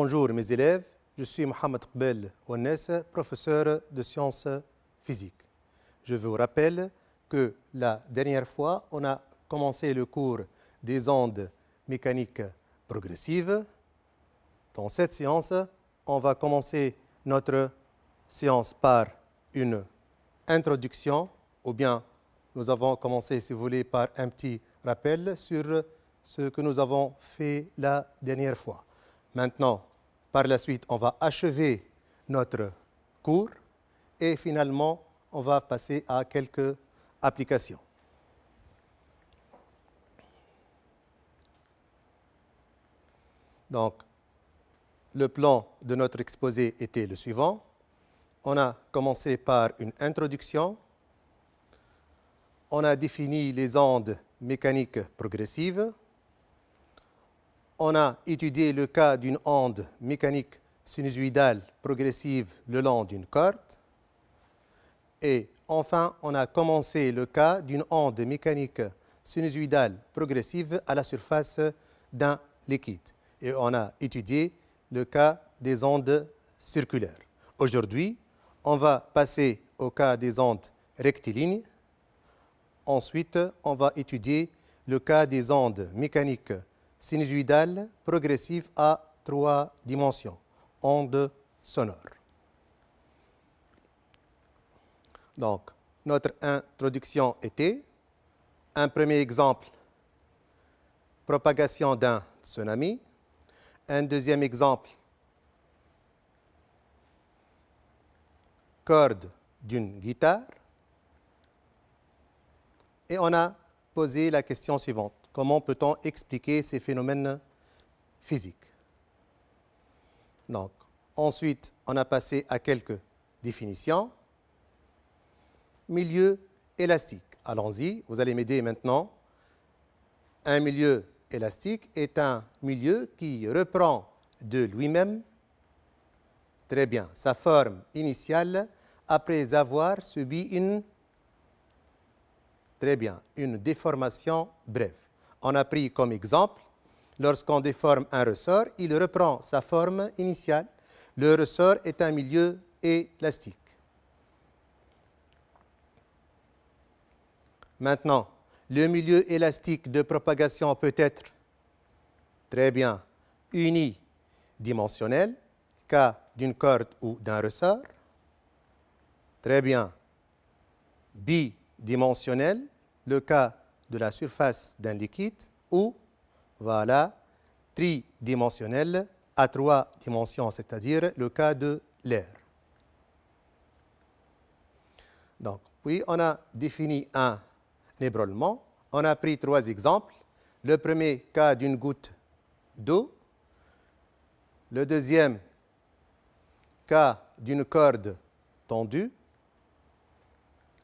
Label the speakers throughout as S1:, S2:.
S1: Bonjour mes élèves, je suis Mohamed Qbel Ouannes, professeur de sciences physiques. Je vous rappelle que la dernière fois, on a commencé le cours des ondes mécaniques progressives. Dans cette séance, on va commencer notre séance par une introduction, ou bien nous avons commencé, si vous voulez, par un petit rappel sur ce que nous avons fait la dernière fois. Maintenant, par la suite, on va achever notre cours et finalement, on va passer à quelques applications. Donc, le plan de notre exposé était le suivant. On a commencé par une introduction. On a défini les ondes mécaniques progressives. On a étudié le cas d'une onde mécanique sinusoïdale progressive le long d'une corde. Et enfin, on a commencé le cas d'une onde mécanique sinusoïdale progressive à la surface d'un liquide. Et on a étudié le cas des ondes circulaires. Aujourd'hui, on va passer au cas des ondes rectilignes. Ensuite, on va étudier le cas des ondes mécaniques sinusoïdales progressives à 3 dimensions, ondes sonores. Donc, notre introduction était un premier exemple, propagation d'un tsunami. Un deuxième exemple, corde d'une guitare. Et on a posé la question suivante. Comment peut-on expliquer ces phénomènes physiques? Donc, ensuite, on a passé à quelques définitions. Milieu élastique. Allons-y, vous allez m'aider maintenant. Un milieu élastique est un milieu qui reprend de lui-même, très bien, sa forme initiale après avoir subi une déformation brève. On a pris comme exemple, lorsqu'on déforme un ressort, il reprend sa forme initiale. Le ressort est un milieu élastique. Maintenant, le milieu élastique de propagation peut être, très bien, unidimensionnel, cas d'une corde ou d'un ressort. Très bien, bidimensionnel, le cas de la surface d'un liquide, ou, voilà, tridimensionnel, à 3 dimensions, c'est-à-dire le cas de l'air. Donc, puis on a défini un ébranlement. On a pris 3 exemples. Le premier cas d'une goutte d'eau. Le deuxième cas d'une corde tendue.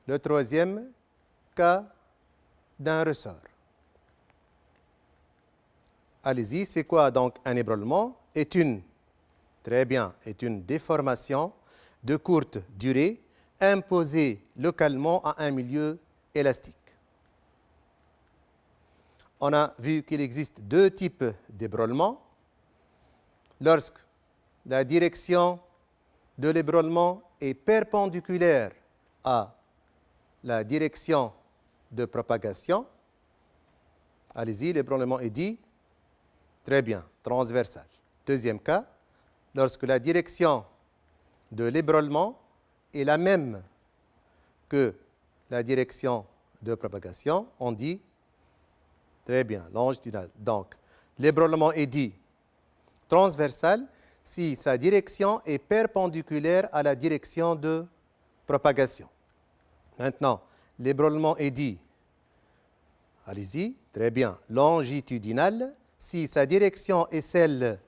S1: Le troisième cas d'un ressort. Allez-y, c'est quoi donc un ébranlement? Très bien, est une déformation de courte durée imposée localement à un milieu élastique. On a vu qu'il existe 2 types d'ébranlement. Lorsque la direction de l'ébranlement est perpendiculaire à la direction de propagation, allez-y, l'ébranlement est dit, très bien, transversal. Deuxième cas, lorsque la direction de l'ébranlement est la même que la direction de propagation, on dit, très bien, longitudinal. Donc, l'ébranlement est dit transversal si sa direction est perpendiculaire à la direction de propagation. Maintenant, l'ébranlement est dit, allez-y, très bien, longitudinal si sa direction et celle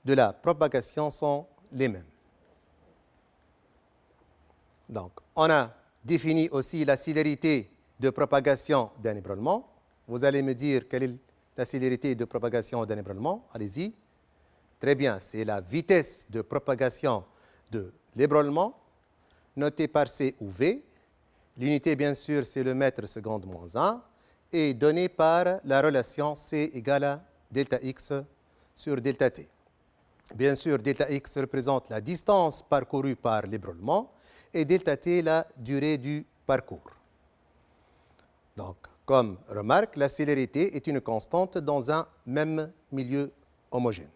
S1: de la propagation sont les mêmes. Donc, on a défini aussi la célérité de propagation d'un ébranlement. Vous allez me dire quelle est la célérité de propagation d'un ébranlement. Allez-y. Très bien, c'est la vitesse de propagation de l'ébranlement, notée par C ou V. L'unité, bien sûr, c'est le mètre seconde moins 1, et donnée par la relation C égale à delta X sur delta T. Bien sûr, delta x représente la distance parcourue par l'ébranlement et delta t la durée du parcours. Donc, comme remarque, la célérité est une constante dans un même milieu homogène.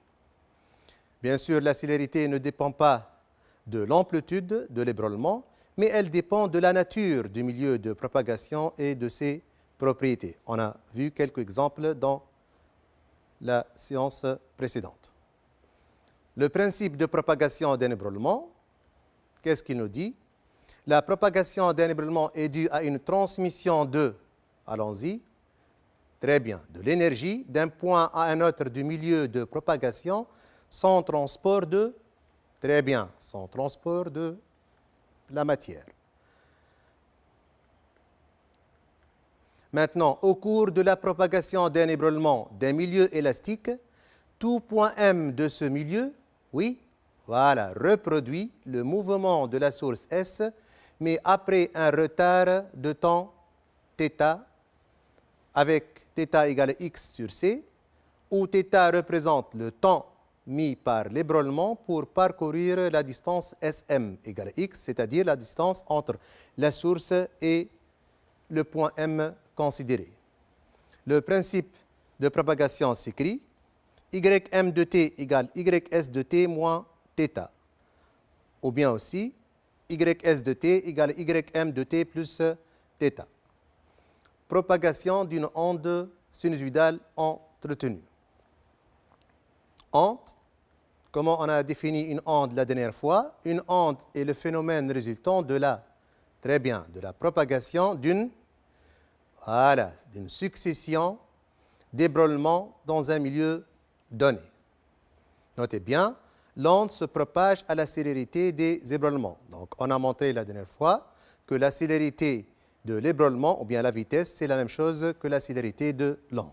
S1: Bien sûr, la célérité ne dépend pas de l'amplitude de l'ébranlement, mais elle dépend de la nature du milieu de propagation et de ses propriétés. On a vu quelques exemples dans la séance précédente. Le principe de propagation d'un ébranlement, qu'est-ce qu'il nous dit? La propagation d'un ébranlement est due à une transmission de, allons-y, très bien, de l'énergie d'un point à un autre du milieu de propagation sans transport de, très bien, sans transport de la matière. Maintenant, au cours de la propagation d'un ébranlement d'un milieu élastique, tout point M de ce milieu, oui, voilà, reproduit le mouvement de la source S, mais après un retard de temps θ, avec θ égale x sur c, où θ représente le temps mis par l'ébranlement pour parcourir la distance SM égale x, c'est-à-dire la distance entre la source et le point M considéré. Le principe de propagation s'écrit ym de t égale ys de t moins θ, ou bien aussi ys de t égale ym de t plus θ. Propagation d'une onde sinusoïdale entretenue. Onde, comment on a défini une onde la dernière fois? Une onde est le phénomène résultant de la, très bien, de la propagation d'une, voilà, d'une succession d'ébranlements dans un milieu donné. Notez bien, l'onde se propage à la célérité des ébranlements. Donc, on a montré la dernière fois que la célérité de l'ébranlement, ou bien la vitesse, c'est la même chose que la célérité de l'onde.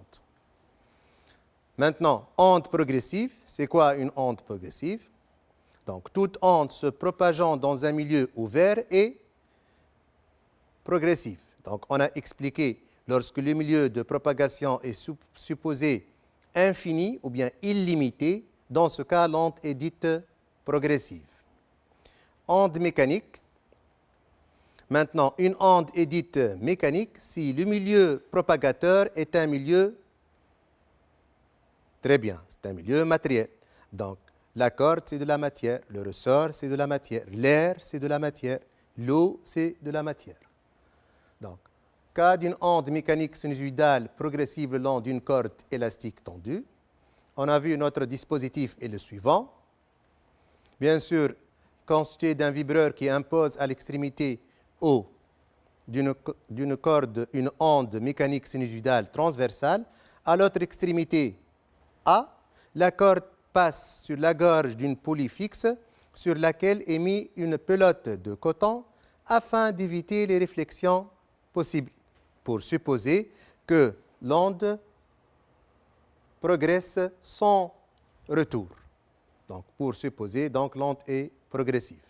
S1: Maintenant, onde progressive, c'est quoi une onde progressive? Donc, toute onde se propageant dans un milieu ouvert est progressive. Donc, on a expliqué, lorsque le milieu de propagation est supposé infini ou bien illimité, dans ce cas, l'onde est dite progressive. Onde mécanique. Maintenant, une onde est dite mécanique si le milieu propagateur est un milieu, très bien, c'est un milieu matériel. Donc, la corde, c'est de la matière, le ressort, c'est de la matière, l'air, c'est de la matière, l'eau, c'est de la matière. Donc, cas d'une onde mécanique sinusoïdale progressive le long d'une corde élastique tendue, on a vu notre dispositif est le suivant. Bien sûr, constitué d'un vibreur qui impose à l'extrémité O d'une corde une onde mécanique sinusoïdale transversale. À l'autre extrémité A, la corde passe sur la gorge d'une poulie fixe sur laquelle est mise une pelote de coton afin d'éviter les réflexions possibles, pour supposer que l'onde progresse sans retour. Donc, pour supposer, donc, l'onde est progressive.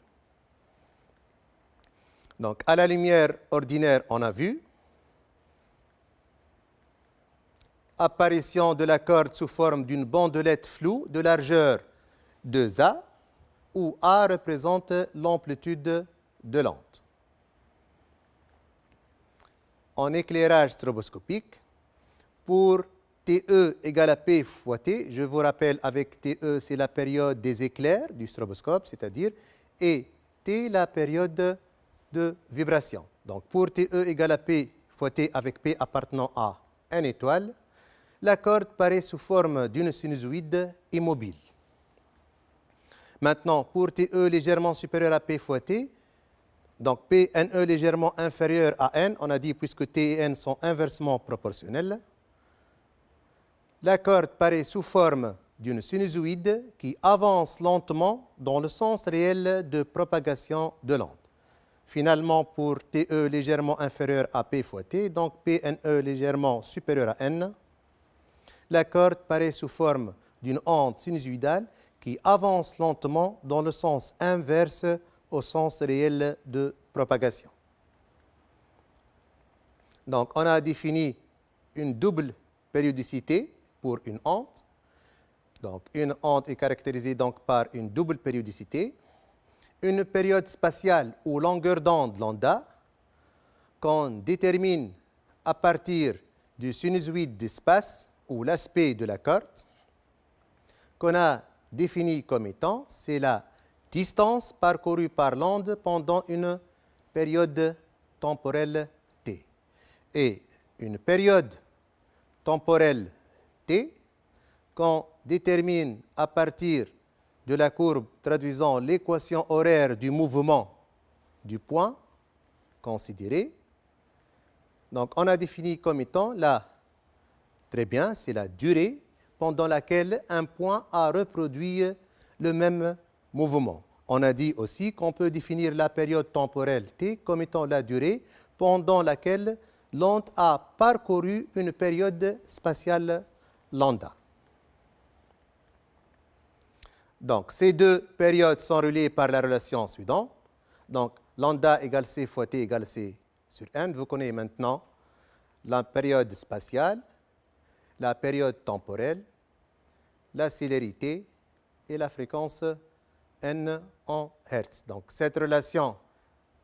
S1: Donc, à la lumière ordinaire, on a vu apparition de la corde sous forme d'une bandelette floue de largeur 2A, où A représente l'amplitude de l'onde. En éclairage stroboscopique, pour TE égale à P fois T, je vous rappelle avec TE, c'est la période des éclairs du stroboscope, c'est-à-dire, et T, la période de vibration. Donc, pour TE égale à P fois T avec P appartenant à une étoile, la corde paraît sous forme d'une sinusoïde immobile. Maintenant, pour TE légèrement supérieur à P fois T, donc PNE légèrement inférieur à N, on a dit puisque T et N sont inversement proportionnels, la corde paraît sous forme d'une sinusoïde qui avance lentement dans le sens réel de propagation de l'onde. Finalement, pour TE légèrement inférieur à P fois T, donc PNE légèrement supérieur à N, la corde paraît sous forme d'une onde sinusoïdale qui avance lentement dans le sens inverse au sens réel de propagation. Donc, on a défini une double périodicité pour une onde. Donc, une onde est caractérisée donc par une double périodicité, une période spatiale ou longueur d'onde lambda qu'on détermine à partir du sinusoïde d'espace ou l'aspect de la corde qu'on a défini comme étant, c'est la distance parcourue par l'onde pendant une période temporelle t. Et une période temporelle t qu'on détermine à partir de la courbe traduisant l'équation horaire du mouvement du point considéré. Donc, on a défini comme étant très bien, c'est la durée pendant laquelle un point a reproduit le même mouvement. On a dit aussi qu'on peut définir la période temporelle t comme étant la durée pendant laquelle l'onde a parcouru une période spatiale lambda. Donc, ces deux périodes sont reliées par la relation suivante. Donc, lambda égale c fois t égale c sur n. Vous connaissez maintenant la période spatiale, la période temporelle, la célérité et la fréquence n en Hertz. Donc, cette relation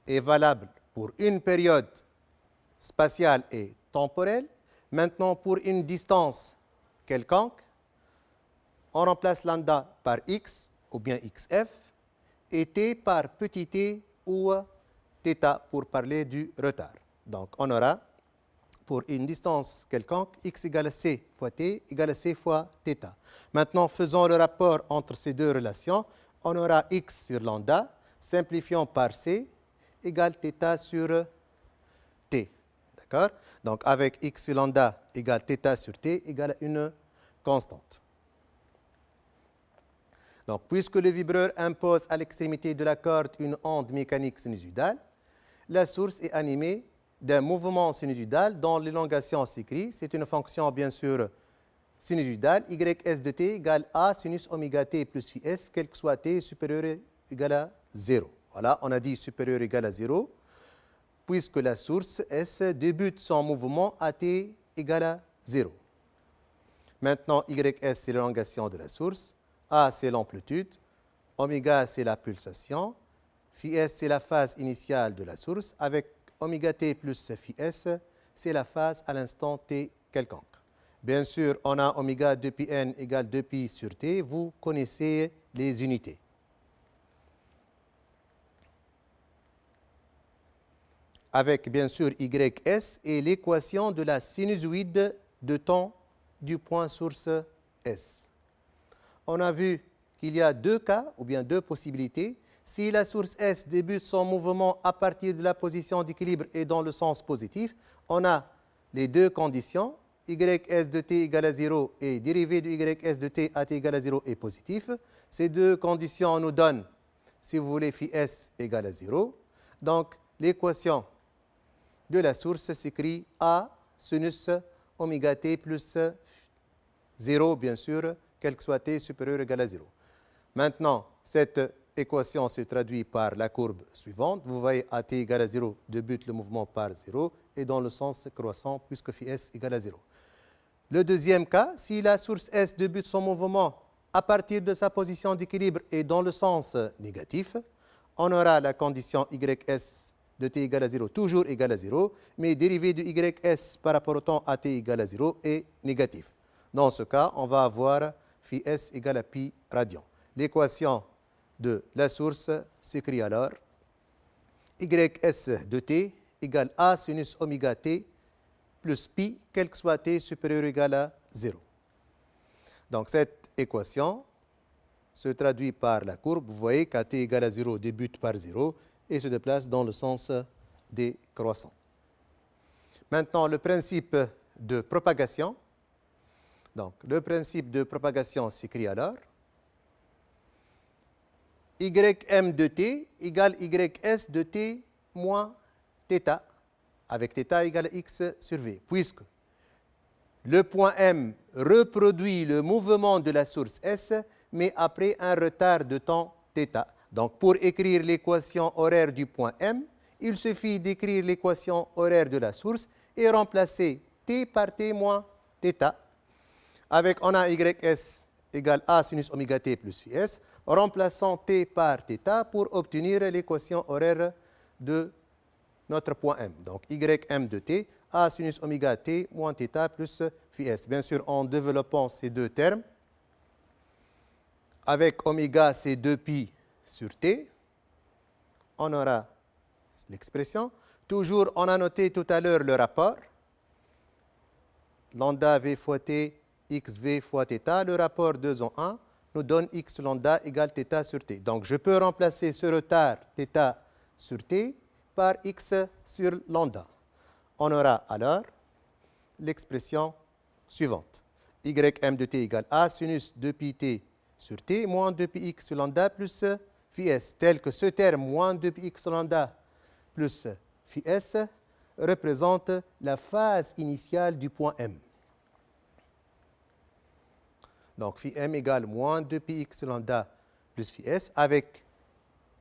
S1: est valable pour une période spatiale et temporelle. Maintenant, pour une distance quelconque, on remplace lambda par x ou bien xf et t par petit t ou θ pour parler du retard. Donc, on aura pour une distance quelconque, x égale c fois t égale c fois θ. Maintenant, faisons le rapport entre ces deux relations. On aura x sur lambda, simplifiant par c, égale θ sur t. D'accord? Donc, avec x sur lambda égale θ sur t égale une constante. Donc, puisque le vibreur impose à l'extrémité de la corde une onde mécanique sinusoïdale, la source est animée d'un mouvement sinusoïdal dont l'élongation s'écrit. C'est une fonction, bien sûr, sinusoïdale. Ys de t égale a sinus oméga t plus phi s, quel que soit t supérieur ou égal à 0. Voilà, on a dit supérieur ou égal à 0, puisque la source S débute son mouvement à t égale à 0. Maintenant, Ys, c'est l'élongation de la source. A, c'est l'amplitude. Oméga, c'est la pulsation. Phi s, c'est la phase initiale de la source. Avec oméga t plus phi s, c'est la phase à l'instant t quelconque. Bien sûr, on a oméga 2πn égale 2π sur t. Vous connaissez les unités. Avec, bien sûr, Ys et l'équation de la sinusoïde de temps du point source S. On a vu qu'il y a deux cas, ou bien deux possibilités. Si la source S débute son mouvement à partir de la position d'équilibre et dans le sens positif, on a les deux conditions. Ys de t égale à 0 et dérivée de Ys de t à t égale à 0 est positif. Ces deux conditions nous donnent, si vous voulez, phi s égale à 0. Donc, l'équation de la source s'écrit A sinus oméga t plus 0, bien sûr, quel que soit t supérieur ou égal à 0. Maintenant, cette équation se traduit par la courbe suivante. Vous voyez, à t égale à 0, débute le mouvement par 0 et dans le sens croissant puisque phi s égale à 0. Le deuxième cas, si la source S débute son mouvement à partir de sa position d'équilibre et dans le sens négatif, on aura la condition Ys de t égale à 0 toujours égale à 0, mais dérivée de Ys par rapport au temps à t égale à 0 est négatif. Dans ce cas, on va avoir phi s égale à pi radian. L'équation de la source s'écrit alors Ys de t égale a sinus oméga t plus pi, quel que soit t supérieur ou égal à 0. Donc, cette équation se traduit par la courbe. Vous voyez qu'à t égale à 0 débute par 0 et se déplace dans le sens décroissant. Maintenant, le principe de propagation. Donc, le principe de propagation s'écrit alors Ym de t égale Ys de t moins θ, avec θ égale x sur v, puisque le point M reproduit le mouvement de la source S, mais après un retard de temps θ. Donc, pour écrire l'équation horaire du point M, il suffit d'écrire l'équation horaire de la source et remplacer t par t moins θ. Avec, on a Ys égale A sinus oméga t plus phi s, remplaçant t par θ pour obtenir l'équation horaire de notre point M. Donc, Ym de t, A sinus oméga t moins θ plus phi s. Bien sûr, en développant ces deux termes, avec oméga, c'est 2pi sur t, on aura l'expression. Toujours, on a noté tout à l'heure le rapport. Lambda v fois t, xv fois θ. Le rapport 2 en 1 nous donne x lambda égale θ sur t. Donc, je peux remplacer ce retard θ sur t par x sur lambda. On aura alors l'expression suivante. Ym de t égale A sinus 2pi sur t moins 2πx sur lambda plus phi s, tel que ce terme moins 2πx sur lambda plus phi s représente la phase initiale du point M. Donc, phi m égale moins 2πx sur lambda plus phi s, avec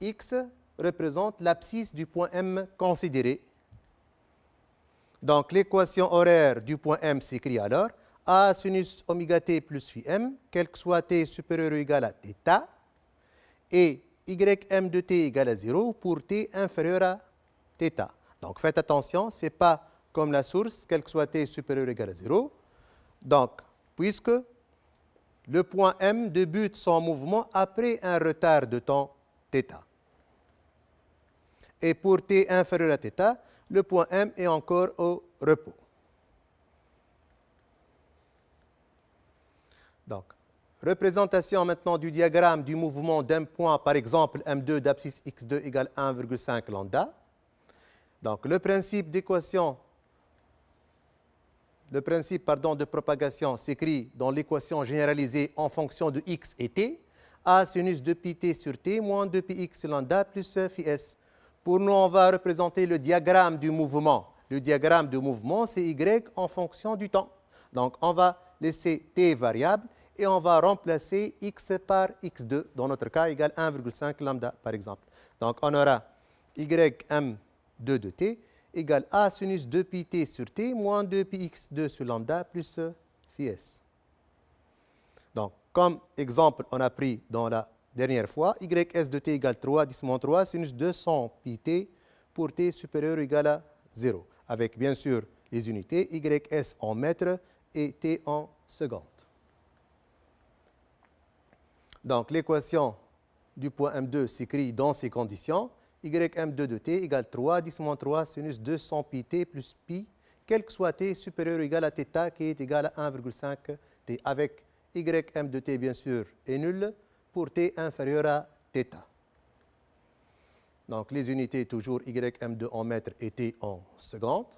S1: x représente l'abscisse du point M considéré. Donc, l'équation horaire du point M s'écrit alors A sinus oméga t plus phi m, quel que soit t supérieur ou égal à θ, et Ym de t égale à 0 pour t inférieur à θ. Donc, faites attention, ce n'est pas comme la source, quel que soit t supérieur ou égal à 0. Donc, puisque le point M débute son mouvement après un retard de temps θ. Et pour t inférieur à θ, le point M est encore au repos. Donc, représentation maintenant du diagramme du mouvement d'un point, par exemple M2 d'abscisse x2 égale 1,5 lambda. Donc, le principe d'équation, de propagation s'écrit dans l'équation généralisée en fonction de x et t, A sinus 2pi sur t moins 2πx lambda plus phi s. Pour nous, on va représenter le diagramme du mouvement. Le diagramme du mouvement, c'est y en fonction du temps. Donc, on va laisser t variable et on va remplacer x par x2, dans notre cas, égale 1,5 lambda, par exemple. Donc, on aura Ym2 de t égale A sinus 2pi sur t moins 2πx2 sur lambda plus phi s. Donc, comme exemple, on a pris dans la dernière fois, ys de t égale 3, 10 moins 3, sinus 200 pi pour t supérieur ou égal à 0, avec bien sûr les unités, ys en mètres et t en secondes. Donc, l'équation du point M2 s'écrit dans ces conditions. Ym2 de t égale 3, 10 moins 3, sinus 200 pi plus pi, quel que soit t supérieur ou égal à θ, qui est égal à 1,5 t, avec Ym de t, bien sûr, est nul pour t inférieur à θ. Donc, les unités, toujours Ym2 en mètres et t en secondes.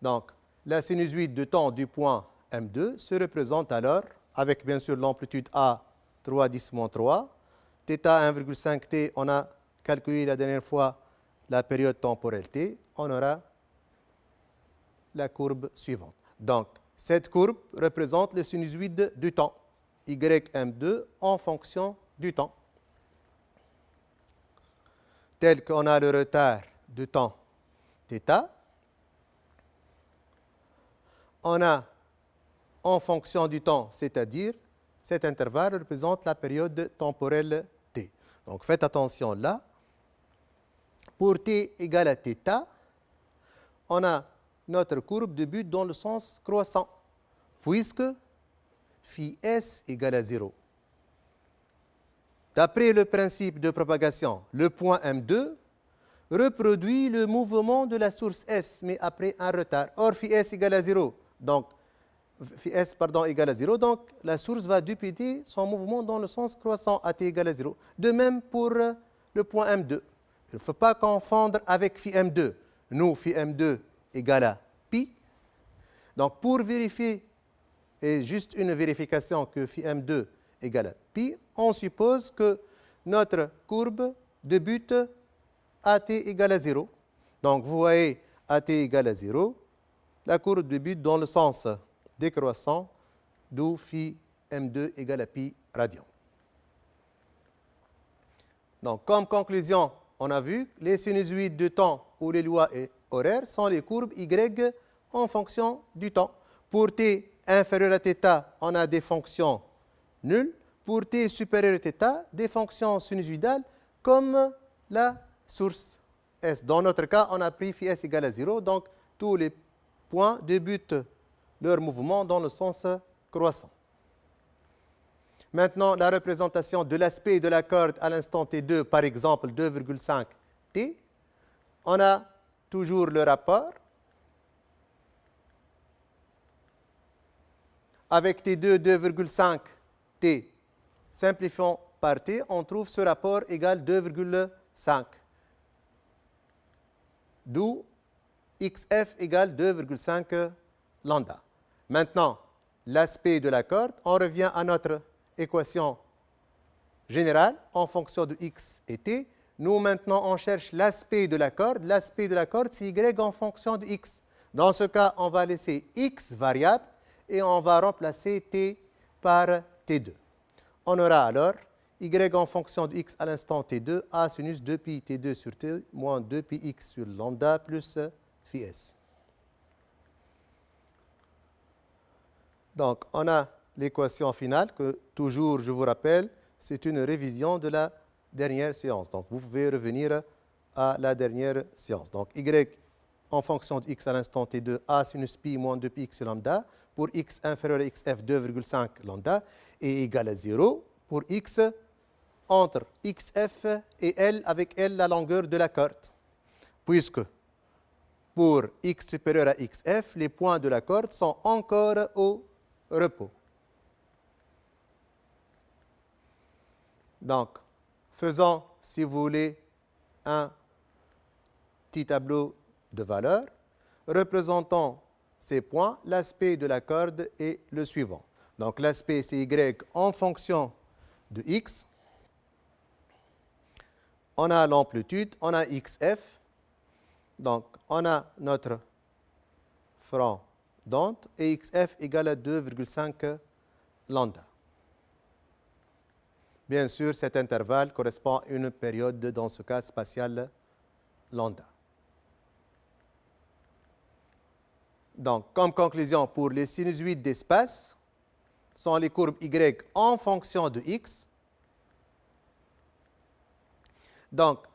S1: Donc, la sinusoïde de temps du point M2 se représente alors avec, bien sûr, l'amplitude A, 3, 10 moins 3, θ 1,5 t, on a calculé la dernière fois la période temporelle t, on aura la courbe suivante. Donc, cette courbe représente le sinusoïde du temps, Ym2 en fonction du temps. Tel qu'on a le retard de temps θ, on a en fonction du temps, c'est-à-dire cet intervalle représente la période temporelle t. Donc, faites attention là. Pour t égale à θ, on a notre courbe débute dans le sens croissant, puisque phi s égale à 0. D'après le principe de propagation, le point M2 reproduit le mouvement de la source S, mais après un retard. Or, phi s égale à 0. Donc, égale à 0. Donc, la source va dupliquer son mouvement dans le sens croissant à t égale à 0. De même pour le point M2. Il ne faut pas confondre avec phi M2. Nous, phi M2 égale à pi. Donc, pour vérifier, et juste une vérification que phi M2 égale à pi, on suppose que notre courbe débute à t égale à 0. Donc, vous voyez à t égale à 0, la courbe débute dans le sens décroissant, d'où phi M2 égale à pi radian. Donc, comme conclusion, on a vu que les sinusoïdes de temps ou les lois horaires sont les courbes y en fonction du temps. Pour t inférieur à θ, on a des fonctions nul. Pour t supérieur à θ, des fonctions sinusoïdales comme la source S. Dans notre cas, on a pris phi S égale à 0, donc tous les points débutent leur mouvement dans le sens croissant. Maintenant, la représentation de l'aspect de la corde à l'instant T2, par exemple 2,5 T, on a toujours le rapport. Avec T2, 2,5 T, simplifions par T, on trouve ce rapport égal 2,5. D'où XF égale 2,5 lambda. Maintenant, l'aspect de la corde, on revient à notre équation générale en fonction de X et T. Nous, maintenant, on cherche l'aspect de la corde. L'aspect de la corde, c'est Y en fonction de X. Dans ce cas, on va laisser X variable et on va remplacer T par T2. On aura alors Y en fonction de X à l'instant T2, A sinus 2pi T2 sur T moins 2pi X sur lambda plus phi S. Donc, on a l'équation finale que, toujours, je vous rappelle, c'est une révision de la dernière séance. Donc, vous pouvez revenir à la dernière séance. Donc, Y en fonction de X à l'instant T2, A sinus pi moins 2pi X sur lambda, pour X inférieur à XF 2,5 lambda, est égal à 0 pour X entre XF et L, avec L la longueur de la corde. Puisque pour X supérieur à XF, les points de la corde sont encore au repos. Donc, faisons, si vous voulez, un petit tableau de valeurs. Représentons ces points. L'aspect de la corde est le suivant. Donc, l'aspect, c'est Y en fonction de X. On a l'amplitude, on a XF. Donc, on a notre franc d'onde et XF égale à 2,5 lambda. Bien sûr, cet intervalle correspond à une période, dans ce cas spatiale, lambda. Donc, comme conclusion, pour les sinusoïdes d'espace, sont les courbes Y en fonction de X. Donc,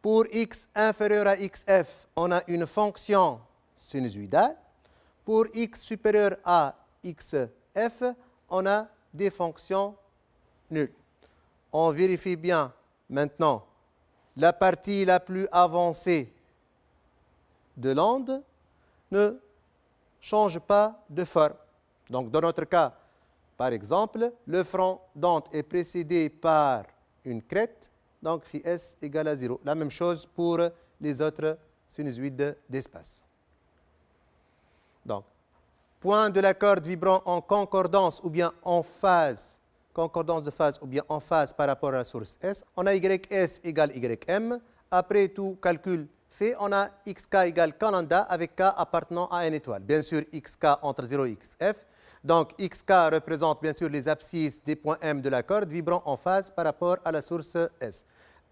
S1: pour X inférieur à XF, on a une fonction sinusoïdale. Pour X supérieur à XF, on a des fonctions nulles. On vérifie bien maintenant la partie la plus avancée de l'onde ne change pas de forme. Donc, dans notre cas, par exemple, le front d'onde est précédé par une crête, donc phi S égale à 0. La même chose pour les autres sinusoïdes d'espace. Donc, point de la corde vibrant en concordance ou bien en phase, concordance de phase ou bien en phase par rapport à la source S, on a YS égale YM. Après tout calcul fait, on a XK égale K lambda avec K appartenant à n étoile. Bien sûr, XK entre 0 et XF. Donc, XK représente bien sûr les abscisses des points M de la corde vibrant en phase par rapport à la source S.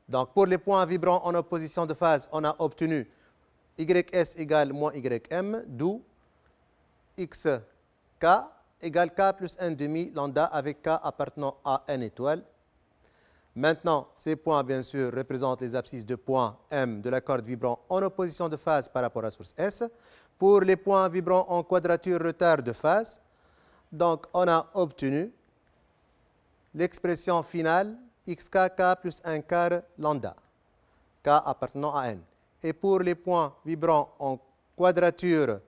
S1: Donc, pour les points vibrants en opposition de phase, on a obtenu YS égale moins YM, d'où XK égale K plus 1 demi lambda avec K appartenant à n étoile. Maintenant, ces points, bien sûr, représentent les abscisses de points M de la corde vibrant en opposition de phase par rapport à la source S. Pour les points vibrants en quadrature retard de phase, donc on a obtenu l'expression finale XK, K plus 1 quart lambda, K appartenant à N. Et pour les points vibrants en quadrature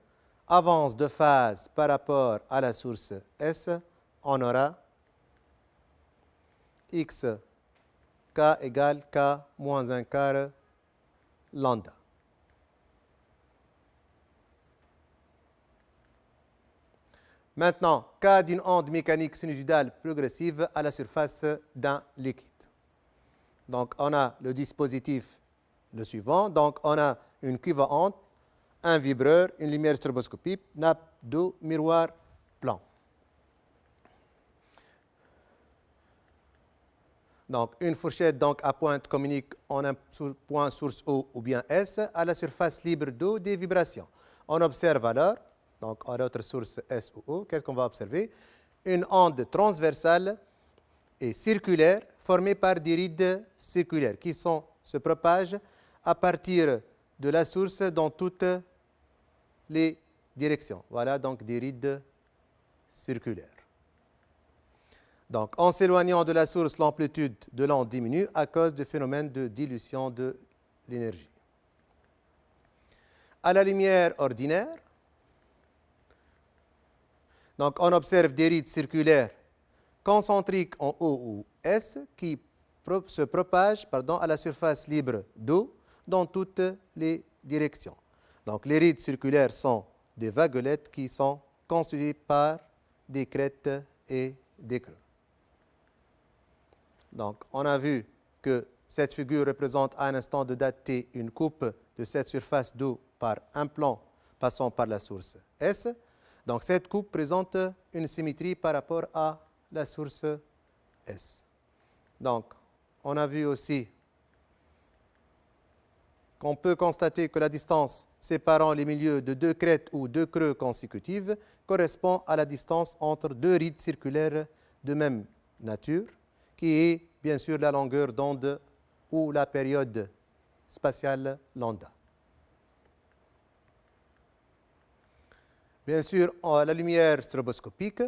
S1: avance de phase par rapport à la source S, on aura X K égale K moins 1 quart lambda. Maintenant, cas d'une onde mécanique sinusoïdale progressive à la surface d'un liquide. Donc, on a le dispositif le suivant. Donc, on a une cuve à ondes, un vibreur, une lumière stroboscopique, nappe d'eau, miroir plan. Donc, une fourchette donc, à pointe communique en un point source O ou bien S à la surface libre d'eau des vibrations. On observe alors, donc à notre source S ou O, qu'est-ce qu'on va observer? Une onde transversale et circulaires formés par des rides circulaires qui se propagent à partir de la source dans toutes les directions. Voilà donc des rides circulaires. Donc, en s'éloignant de la source, l'amplitude de l'onde diminue à cause du phénomène de dilution de l'énergie. À la lumière ordinaire, donc on observe des rides circulaires concentriques en O ou S qui se propagent à la surface libre d'eau dans toutes les directions. Donc, les rides circulaires sont des vaguelettes qui sont constituées par des crêtes et des creux. Donc, on a vu que cette figure représente à un instant de date t une coupe de cette surface d'eau par un plan passant par la source S. Donc, cette coupe présente une symétrie par rapport à la source S. Donc, on a vu aussi qu'on peut constater que la distance séparant les milieux de deux crêtes ou deux creux consécutives correspond à la distance entre deux rides circulaires de même nature, qui est bien sûr la longueur d'onde ou la période spatiale lambda. Bien sûr, à la lumière stroboscopique,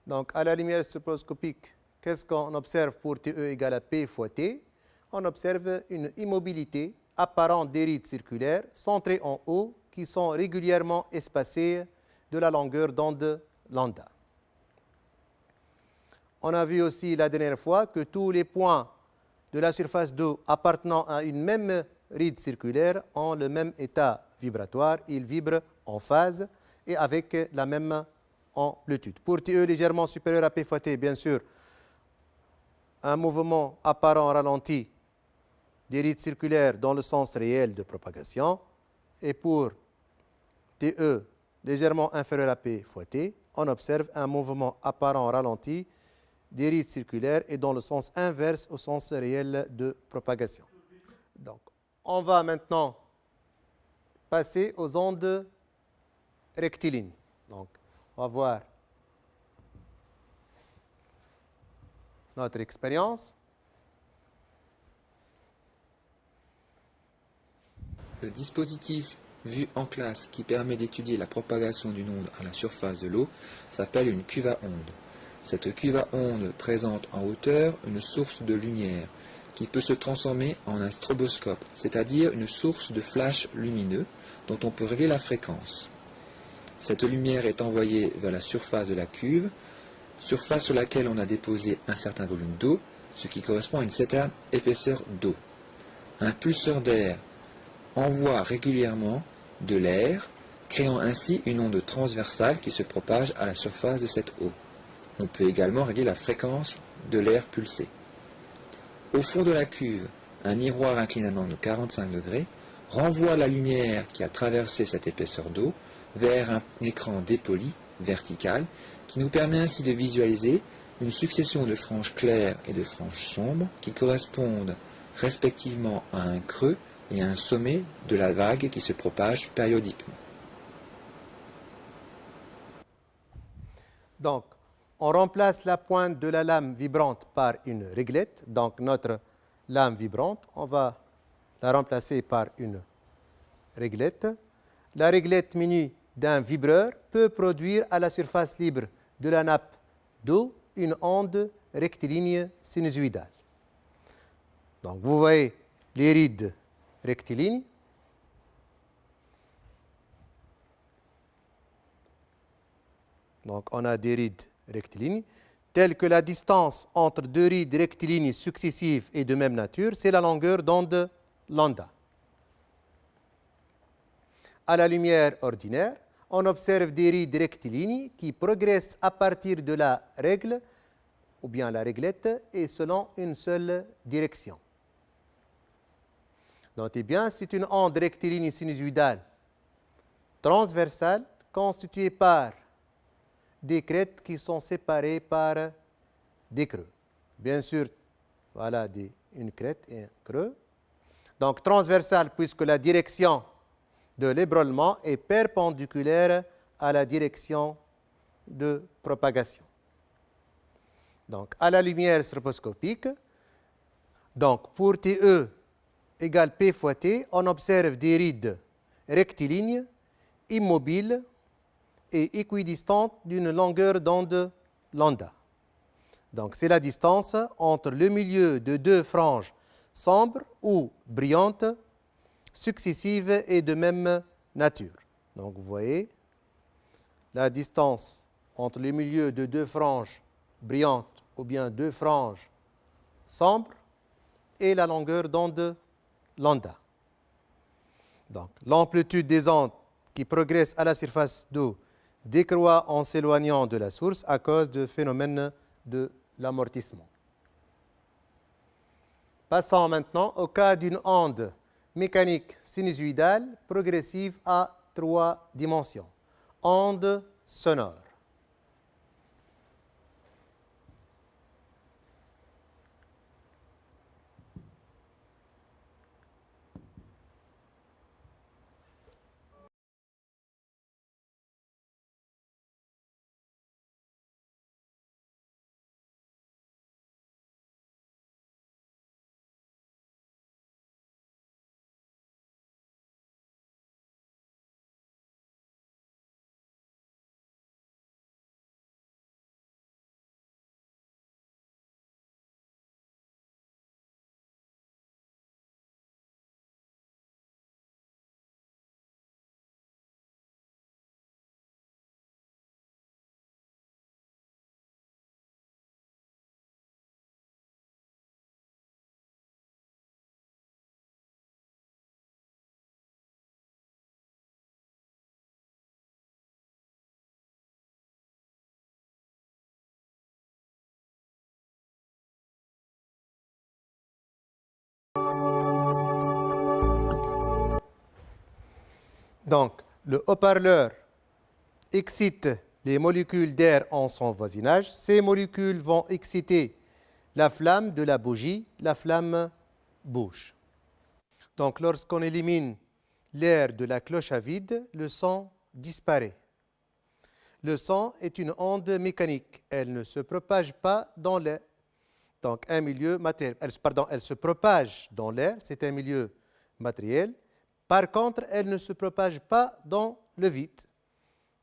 S1: donc à la lumière stroboscopique, qu'est-ce qu'on observe pour TE égale à P fois T? On observe une immobilité apparente des rides circulaires centrées en haut qui sont régulièrement espacées de la longueur d'onde lambda. On a vu aussi la dernière fois que tous les points de la surface d'eau appartenant à une même ride circulaire ont le même état vibratoire. Ils vibrent en phase et avec la même amplitude. Pour TE légèrement supérieur à P fois T, bien sûr, un mouvement apparent ralenti des rides circulaires dans le sens réel de propagation. Et pour TE légèrement inférieur à P fois T, on observe un mouvement apparent ralenti des rides circulaires et dans le sens inverse au sens réel de propagation. Donc, on va maintenant passer aux ondes rectilignes. Donc, on va voir notre expérience.
S2: Le dispositif vu en classe qui permet d'étudier la propagation d'une onde à la surface de l'eau s'appelle une cuve à ondes. Cette cuve à ondes présente en hauteur une source de lumière qui peut se transformer en un stroboscope, c'est-à-dire une source de flash lumineux dont on peut régler la fréquence. Cette lumière est envoyée vers la surface de la cuve, surface sur laquelle on a déposé un certain volume d'eau, ce qui correspond à une certaine épaisseur d'eau. Un pulseur d'air envoie régulièrement de l'air, créant ainsi une onde transversale qui se propage à la surface de cette eau. On peut également régler la fréquence de l'air pulsé. Au fond de la cuve, un miroir incliné à un angle de 45 degrés renvoie la lumière qui a traversé cette épaisseur d'eau vers un écran dépoli, vertical, qui nous permet ainsi de visualiser une succession de franges claires et de franges sombres qui correspondent respectivement à un creux et à un sommet de la vague qui se propage périodiquement.
S1: Donc, on remplace la pointe de la lame vibrante par une réglette. Donc, notre lame vibrante, on va la remplacer par une réglette. La réglette munie d'un vibreur peut produire à la surface libre de la nappe d'eau une onde rectiligne sinusoïdale. Donc, vous voyez les rides rectilignes. Donc, on a des rides rectilignes, telles que la distance entre deux rides rectilignes successives et de même nature, c'est la longueur d'onde lambda. À la lumière ordinaire, on observe des rides rectilignes qui progressent à partir de la règle ou bien la réglette et selon une seule direction. Notez bien, c'est une onde rectiligne sinusoïdale transversale constituée par des crêtes qui sont séparées par des creux. Bien sûr, voilà une crête et un creux. Donc transversale puisque la direction de l'ébranlement est perpendiculaire à la direction de propagation. Donc, à la lumière stroboscopique, donc pour TE égale P fois T, on observe des rides rectilignes, immobiles et équidistantes d'une longueur d'onde lambda. Donc, c'est la distance entre le milieu de deux franges sombres ou brillantes, successives et de même nature. Donc, vous voyez la distance entre le milieu de deux franges brillantes ou bien deux franges sombres et la longueur d'onde lambda. Donc, l'amplitude des ondes qui progressent à la surface d'eau décroît en s'éloignant de la source à cause du phénomène de l'amortissement. Passons maintenant au cas d'une onde mécanique sinusoïdale progressive à 3 dimensions. Onde sonore. Donc, le haut-parleur excite les molécules d'air en son voisinage. Ces molécules vont exciter la flamme de la bougie. La flamme bouge. Donc, lorsqu'on élimine l'air de la cloche à vide, le son disparaît. Le son est une onde mécanique. Elle ne se propage pas dans l'air. Donc, un milieu matériel. Elle se propage dans l'air, c'est un milieu matériel. Par contre, elle ne se propage pas dans le vide.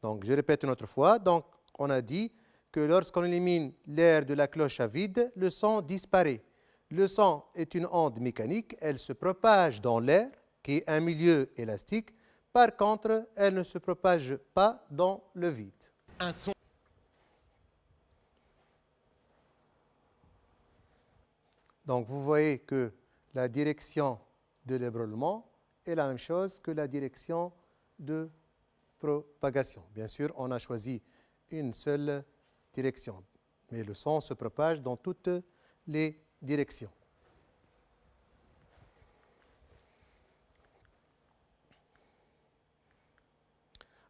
S1: Donc, je répète une autre fois. Donc, on a dit que lorsqu'on élimine l'air de la cloche à vide, le son disparaît. Le son est une onde mécanique. Elle se propage dans l'air, qui est un milieu élastique. Par contre, elle ne se propage pas dans le vide.
S3: Un son.
S1: Donc, vous voyez que la direction de l'ébranlement est la même chose que la direction de propagation. Bien sûr, on a choisi une seule direction, mais le son se propage dans toutes les directions.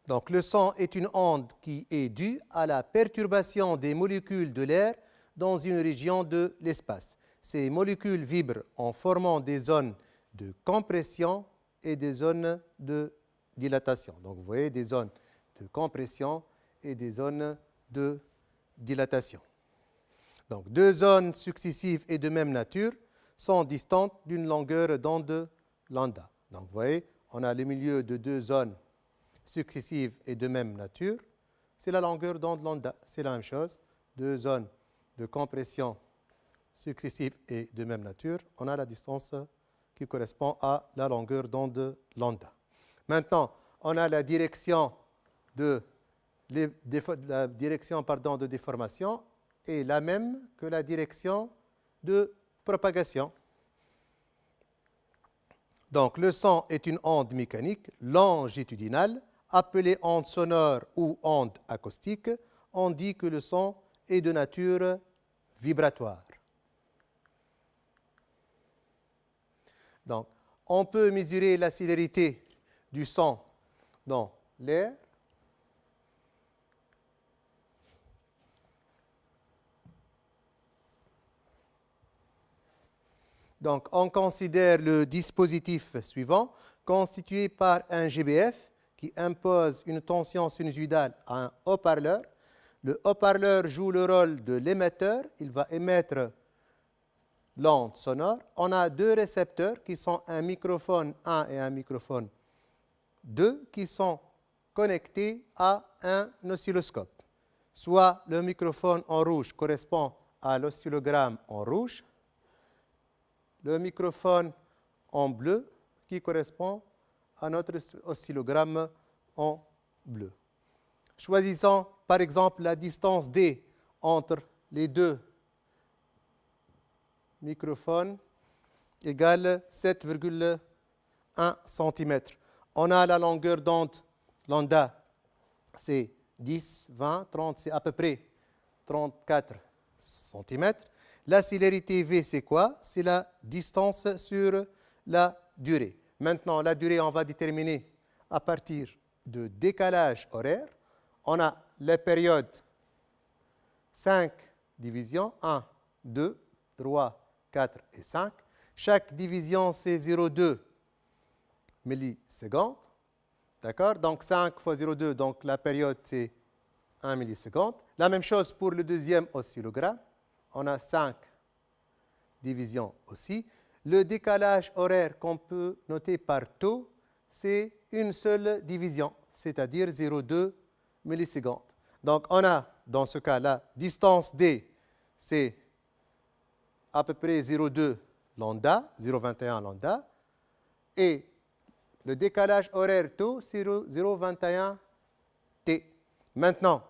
S1: Donc, le son est une onde qui est due à la perturbation des molécules de l'air dans une région de l'espace. Ces molécules vibrent en formant des zones de compression et des zones de dilatation. Donc, vous voyez des zones de compression et des zones de dilatation. Donc, deux zones successives et de même nature sont distantes d'une longueur d'onde lambda. Donc, vous voyez, on a le milieu de deux zones successives et de même nature. C'est la longueur d'onde lambda. C'est la même chose. Deux zones de compression successives et de même nature. On a la distance qui correspond à la longueur d'onde lambda. Maintenant, on a la direction de déformation est la même que la direction de propagation. Donc, le son est une onde mécanique longitudinale, appelée onde sonore ou onde acoustique. On dit que le son est de nature vibratoire. Donc, on peut mesurer la célérité du son dans l'air. Donc, on considère le dispositif suivant, constitué par un GBF qui impose une tension sinusoïdale à un haut-parleur. Le haut-parleur joue le rôle de l'émetteur, il va émettre l'onde sonore. On a deux récepteurs qui sont un microphone 1 et un microphone 2 qui sont connectés à un oscilloscope. Soit le microphone en rouge correspond à l'oscillogramme en rouge, le microphone en bleu qui correspond à notre oscillogramme en bleu. Choisissons par exemple la distance D entre les deux microphones égale 7,1 cm. On a la longueur d'onde lambda, c'est 10, 20, 30, c'est à peu près 34 cm. La célérité V, c'est quoi? C'est la distance sur la durée. Maintenant, la durée, on va déterminer à partir de décalage horaire. On a les périodes 5 divisions, 1, 2, 3, 4 et 5. Chaque division, c'est 0,2 millisecondes. D'accord? Donc 5 fois 0,2, donc la période, c'est 1 milliseconde. La même chose pour le deuxième oscillogramme. On a 5 divisions aussi. Le décalage horaire qu'on peut noter par taux, c'est une seule division, c'est-à-dire 0,2 millisecondes. Donc, on a, dans ce cas, la distance D, c'est à peu près 0,2 lambda, 0,21 lambda, et le décalage horaire taux, c'est 0,21 T. Maintenant,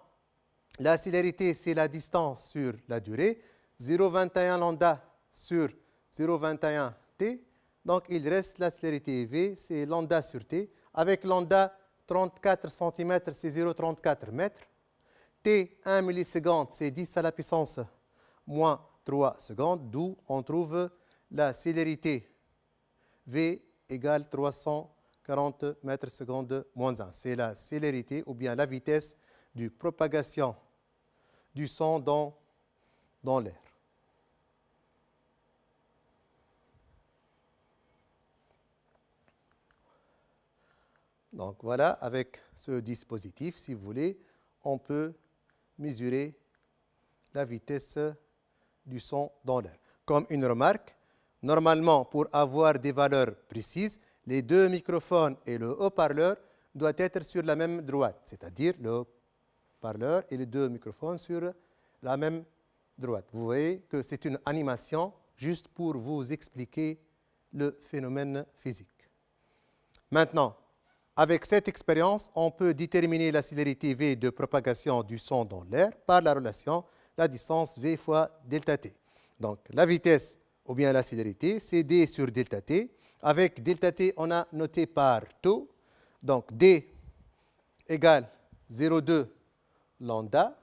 S1: la célérité, c'est la distance sur la durée, 0,21 lambda sur 0,21 T. Donc, il reste la célérité V, c'est lambda sur T. Avec lambda, 34 cm, c'est 0,34 mètres. T, 1 milliseconde, c'est 10 à la puissance moins 3 secondes, d'où on trouve la célérité V égale 340 mètres secondes moins 1. C'est la célérité ou bien la vitesse de propagation du son dans l'air. Donc voilà, avec ce dispositif, si vous voulez, on peut mesurer la vitesse du son dans l'air. Comme une remarque, normalement, pour avoir des valeurs précises, les deux microphones et le haut-parleur doivent être sur la même droite, c'est-à-dire le haut-parleur et les deux microphones sur la même droite. Vous voyez que c'est une animation juste pour vous expliquer le phénomène physique. Maintenant, avec cette expérience, on peut déterminer la célérité V de propagation du son dans l'air par la relation la distance V fois delta T. Donc, la vitesse ou bien la célérité, c'est D sur delta T. Avec delta T, on a noté par taux. Donc, D égale 0,2 lambda.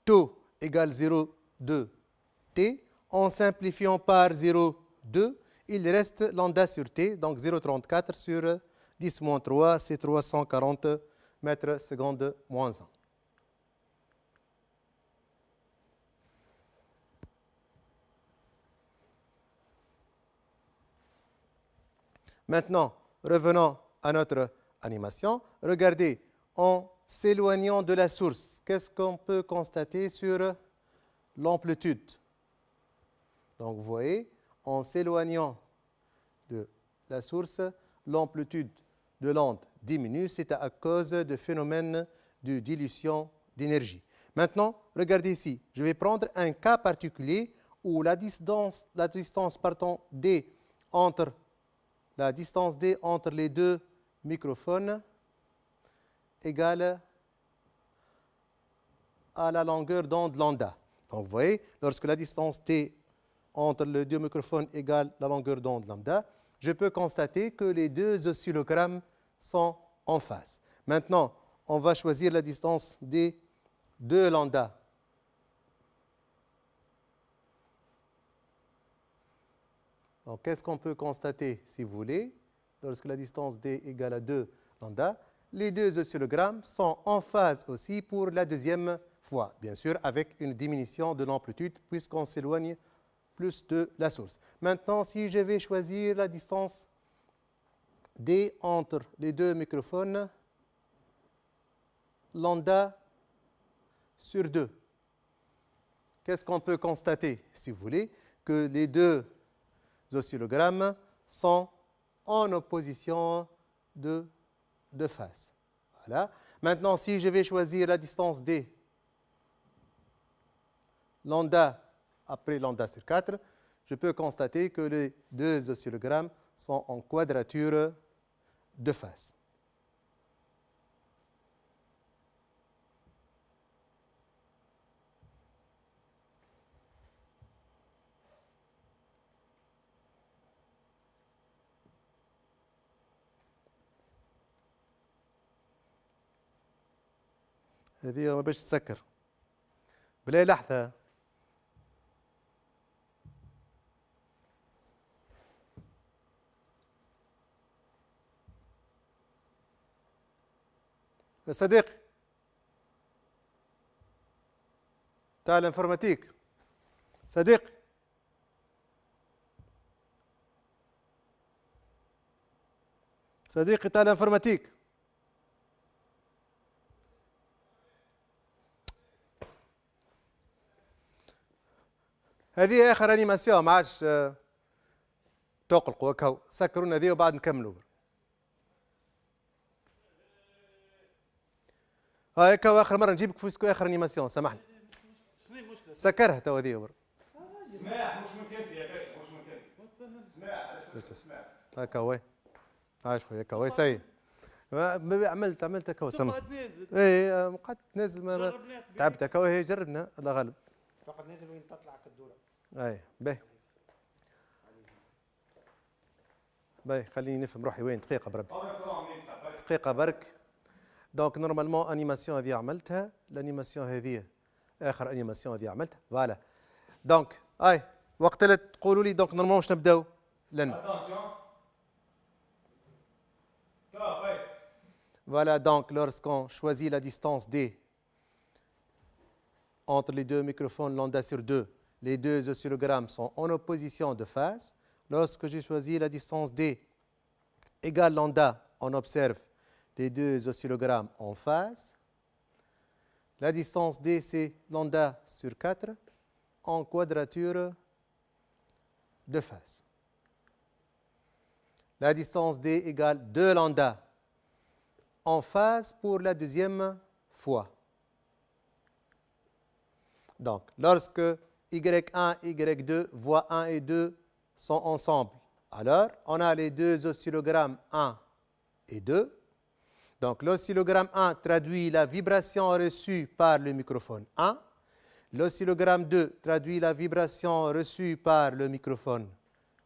S1: Taux égale 0,2 T. En simplifiant par 0,2, il reste lambda sur T, donc 0,34 sur 10 moins 3, c'est 340 mètres secondes moins 1. Maintenant, revenons à notre animation. Regardez, en s'éloignant de la source, qu'est-ce qu'on peut constater sur l'amplitude? Donc, vous voyez, en s'éloignant de la source, l'amplitude de l'onde diminue, c'est à cause de phénomènes de dilution d'énergie. Maintenant, regardez ici, je vais prendre un cas particulier où la distance D entre les deux microphones égale à la longueur d'onde lambda. Donc, vous voyez, lorsque la distance T entre les deux microphones égale la longueur d'onde lambda, je peux constater que les deux oscillogrammes sont en phase. Maintenant, on va choisir la distance D de lambda. Donc, qu'est-ce qu'on peut constater, si vous voulez, lorsque la distance D égale à 2 lambda? Les deux oscillogrammes sont en phase aussi pour la deuxième fois, bien sûr, avec une diminution de l'amplitude puisqu'on s'éloigne plus de la source. Maintenant, si je vais choisir la distance D entre les deux microphones, lambda sur 2. Qu'est-ce qu'on peut constater, si vous voulez? Que les deux oscillogrammes sont en opposition de phase. Voilà. Maintenant, si je vais choisir la distance D, lambda après lambda sur 4, je peux constater que les deux oscillogrammes sont en quadrature de phase. هذه ما باش تسكر بلا لحظة. يا صديقي تاع الانفورماتيك، صديقي صديقي تاع الانفورماتيك، هذه اخر انيماسيون، ما عادش تقلقوا هكا، سكروا هذه وبعد نكملوا. هكا اخر مره نجيبك في اخر انيماسيون، سامحني. سكرها تو هذه.
S3: سماح مش من كنتي يا باشا، مش من كنتي. سماح
S1: هكا هو. عايش خويا هكا هو سي. عملت هكا هو سامح. اي قعدت نازل تعبت هكا هو، جربنا الله غالب.
S4: فقط نازل وين تطلع كالدوره.
S1: اي باهي باهي، خليني نفهم روحي وين. دقيقه بربي، دقيقه برك. دونك نورمالمون انيماسيون هذه عملتها، الانيماسيون هذه اخر انيماسيون هذه عملتها. فوالا دونك وقت اللي تقولوا لي دونك نورمالمون باش نبداو لن. Voilà, donc lorsqu'on choisit la distance D entre les deux microphones lambda sur 2, les deux oscillogrammes sont en opposition de phase. Lorsque je choisis la distance D égale lambda, on observe les deux oscillogrammes en phase. La distance D, c'est lambda sur 4 en quadrature de phase. La distance D égale 2 lambda en phase pour la deuxième fois. Donc, lorsque Y1, Y2, voie 1 et 2 sont ensemble, alors on a les deux oscillogrammes 1 et 2. Donc, l'oscillogramme 1 traduit la vibration reçue par le microphone 1. L'oscillogramme 2 traduit la vibration reçue par le microphone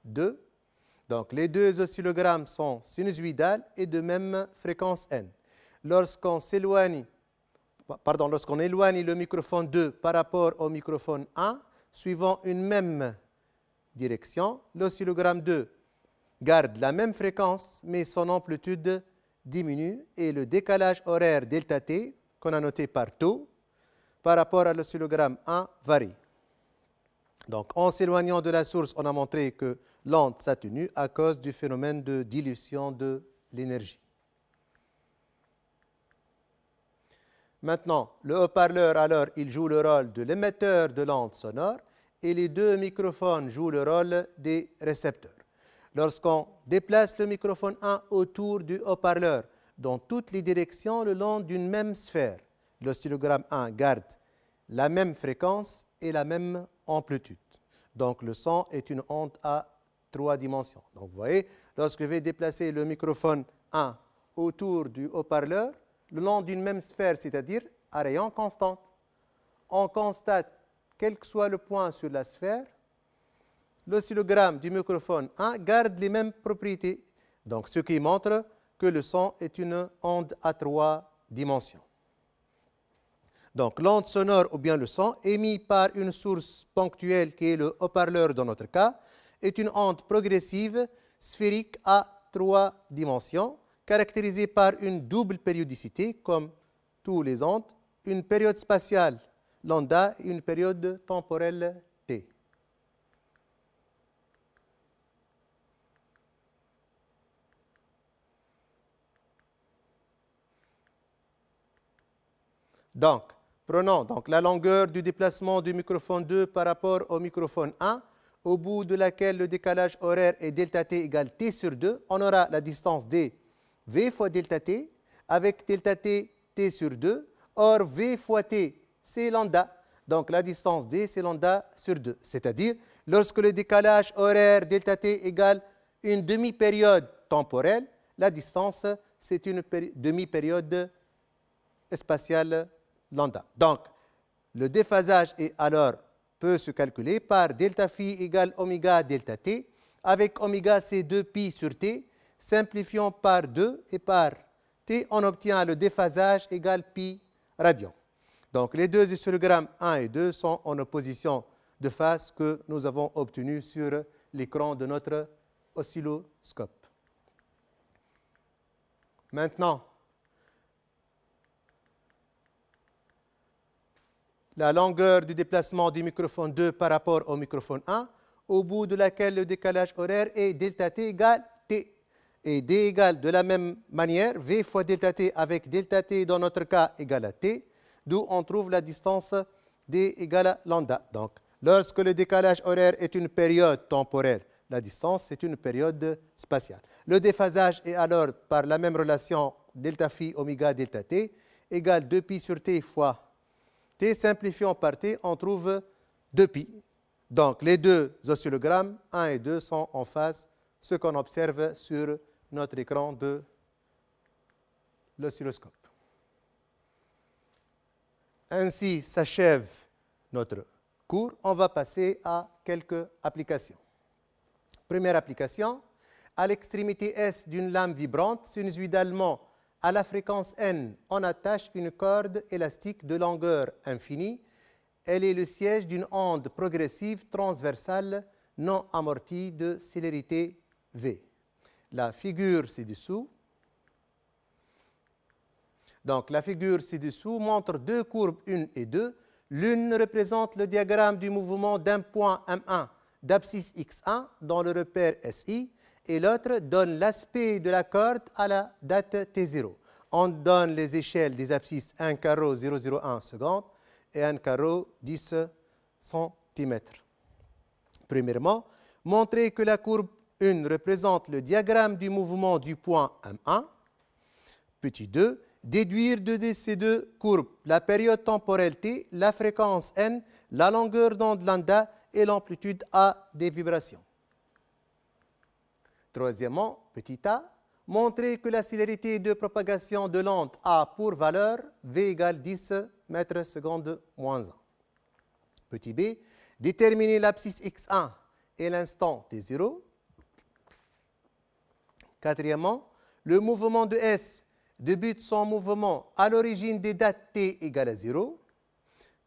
S1: 2. Donc, les deux oscillogrammes sont sinusoïdales et de même fréquence n. Lorsqu'on éloigne le microphone 2 par rapport au microphone 1, suivant une même direction, l'oscillogramme 2 garde la même fréquence, mais son amplitude diminue et le décalage horaire delta t, qu'on a noté par tau, par rapport à l'oscillogramme 1 varie. Donc, en s'éloignant de la source, on a montré que l'onde s'atténue à cause du phénomène de dilution de l'énergie. Maintenant, le haut-parleur, alors, il joue le rôle de l'émetteur de l'onde sonore et les deux microphones jouent le rôle des récepteurs. Lorsqu'on déplace le microphone 1 autour du haut-parleur dans toutes les directions le long d'une même sphère, l'oscillogramme 1 garde la même fréquence et la même amplitude. Donc, le son est une onde à 3 dimensions. Donc, vous voyez, lorsque je vais déplacer le microphone 1 autour du haut-parleur, le long d'une même sphère, c'est-à-dire à rayon constant, on constate, quel que soit le point sur la sphère, l'oscillogramme du microphone 1 garde les mêmes propriétés. Donc, ce qui montre que le son est une onde à 3 dimensions. Donc, l'onde sonore ou bien le son émis par une source ponctuelle qui est le haut-parleur dans notre cas est une onde progressive sphérique à 3 dimensions caractérisée par une double périodicité comme tous les ondes, une période spatiale lambda et une période temporelle t. Donc, prenons donc la longueur du déplacement du microphone 2 par rapport au microphone 1, au bout de laquelle le décalage horaire est delta t égale t sur 2. On aura la distance d, v fois delta t, avec delta t, t sur 2. Or, v fois t, c'est lambda. Donc, la distance d, c'est lambda sur 2. C'est-à-dire, lorsque le décalage horaire delta t égale une demi-période temporelle, la distance, c'est une demi-période spatiale lambda. Donc, le déphasage peut se calculer par delta phi égale oméga delta t, avec oméga c'est 2 pi sur t. Simplifions par 2 et par t, on obtient le déphasage égale pi radian. Donc, les deux oscillogrammes 1 et 2 sont en opposition de phase que nous avons obtenue sur l'écran de notre oscilloscope. Maintenant, la longueur du déplacement du microphone 2 par rapport au microphone 1, au bout de laquelle le décalage horaire est delta t égale t. Et d égale de la même manière v fois delta t avec delta t dans notre cas égale à t, d'où on trouve la distance d égale à lambda. Donc, lorsque le décalage horaire est une période temporelle, la distance c'est une période spatiale. Le déphasage est alors par la même relation delta phi oméga delta t égale 2 pi sur t fois t. Simplifions par t, on trouve 2 pi. Donc, les deux oscillogrammes 1 et 2 sont en phase, ce qu'on observe sur notre écran de l'oscilloscope. Ainsi s'achève notre cours. On va passer à quelques applications. Première application, à l'extrémité S d'une lame vibrante, sinusoïdalement à la fréquence n, on attache une corde élastique de longueur infinie. Elle est le siège d'une onde progressive transversale non amortie de célérité v. La figure ci-dessous. Donc, la figure ci-dessous montre deux courbes 1 et 2. L'une représente le diagramme du mouvement d'un point M1 d'abscisse X1 dans le repère SI et l'autre donne l'aspect de la corde à la date T0. On donne les échelles des abscisses 1 carreau 0,01 seconde et 1 carreau 10 cm. Premièrement, montrer que la courbe 1 représente le diagramme du mouvement du point M1. Petit 2, déduire de ces deux courbes la période temporelle T, la fréquence N, la longueur d'onde lambda et l'amplitude A des vibrations. Troisièmement, petit a, montrer que la célérité de propagation de l'onde a pour valeur V égale 10 mètres seconde moins 1. Petit b, déterminer l'abscisse X1 et l'instant T0. Quatrièmement, le mouvement de S débute son mouvement à l'origine des dates t égale à 0.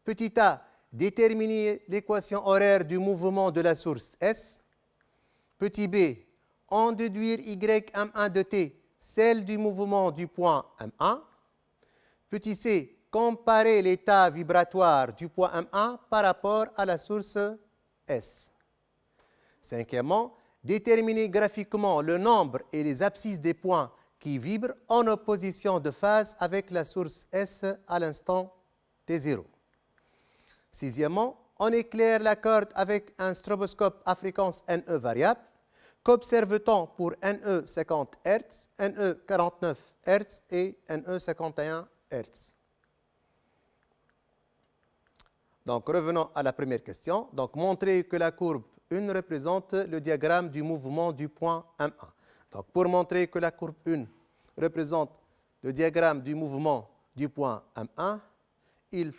S1: Petit a, déterminer l'équation horaire du mouvement de la source S. Petit b, en déduire Ym1 de t, celle du mouvement du point M1. Petit c, comparer l'état vibratoire du point M1 par rapport à la source S. Cinquièmement, déterminer graphiquement le nombre et les abscisses des points qui vibrent en opposition de phase avec la source S à l'instant T0. Sixièmement, on éclaire la corde avec un stroboscope à fréquence NE variable. Qu'observe-t-on pour NE 50 Hz, NE 49 Hz et NE 51 Hz? Donc, revenons à la première question. Donc, montrer que la courbe 1 représente le diagramme du mouvement du point M1. Donc, pour montrer que la courbe 1 représente le diagramme du mouvement du point M1, il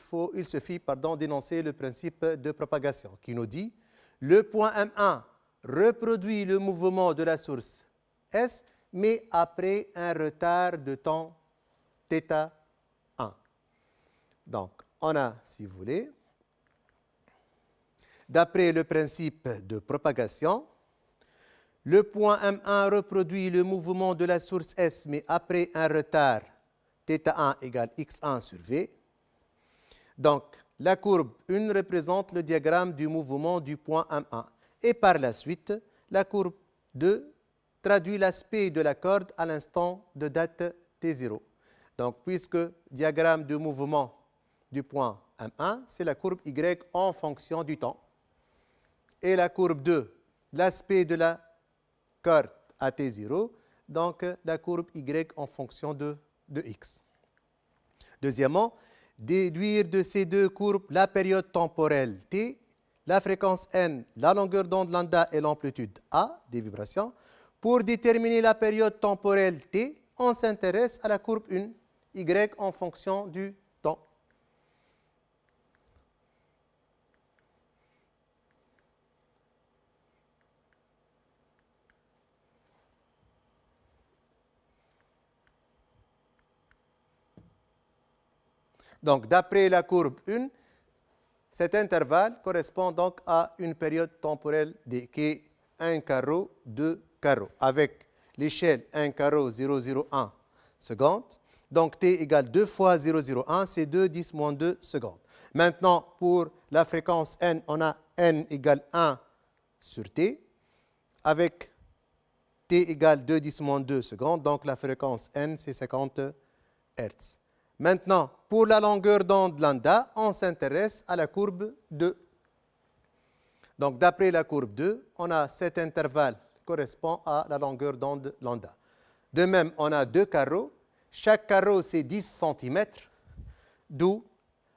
S1: suffit d'énoncer le principe de propagation qui nous dit le point M1 reproduit le mouvement de la source S, mais après un retard de temps θ1. Donc, on a, si vous voulez, d'après le principe de propagation, le point M1 reproduit le mouvement de la source S, mais après un retard θ1 égale x1 sur V. Donc, la courbe 1 représente le diagramme du mouvement du point M1. Et par la suite, la courbe 2 traduit l'aspect de la corde à l'instant de date T0. Donc, puisque diagramme de mouvement du point M1, c'est la courbe Y en fonction du temps. Et la courbe 2, l'aspect de la carte à T0, donc la courbe Y en fonction de X. Deuxièmement, déduire de ces deux courbes la période temporelle T, la fréquence N, la longueur d'onde lambda et l'amplitude A des vibrations. Pour déterminer la période temporelle T, on s'intéresse à la courbe 1, Y en fonction du temps. Donc, d'après la courbe 1, cet intervalle correspond donc à une période temporelle D, qui est 1 carreau, 2 carreaux, avec l'échelle 1 carreau 0,01 secondes. Donc, T égale 2 fois 0,01, c'est 2 10 moins 2 secondes. Maintenant, pour la fréquence N, on a N égale 1 sur T, avec T égale 2 10 moins 2 secondes. Donc, la fréquence N, c'est 50 Hz. Maintenant, pour la longueur d'onde lambda, on s'intéresse à la courbe 2. Donc, d'après la courbe 2, on a cet intervalle qui correspond à la longueur d'onde lambda. De même, on a deux carreaux. Chaque carreau, c'est 10 cm, d'où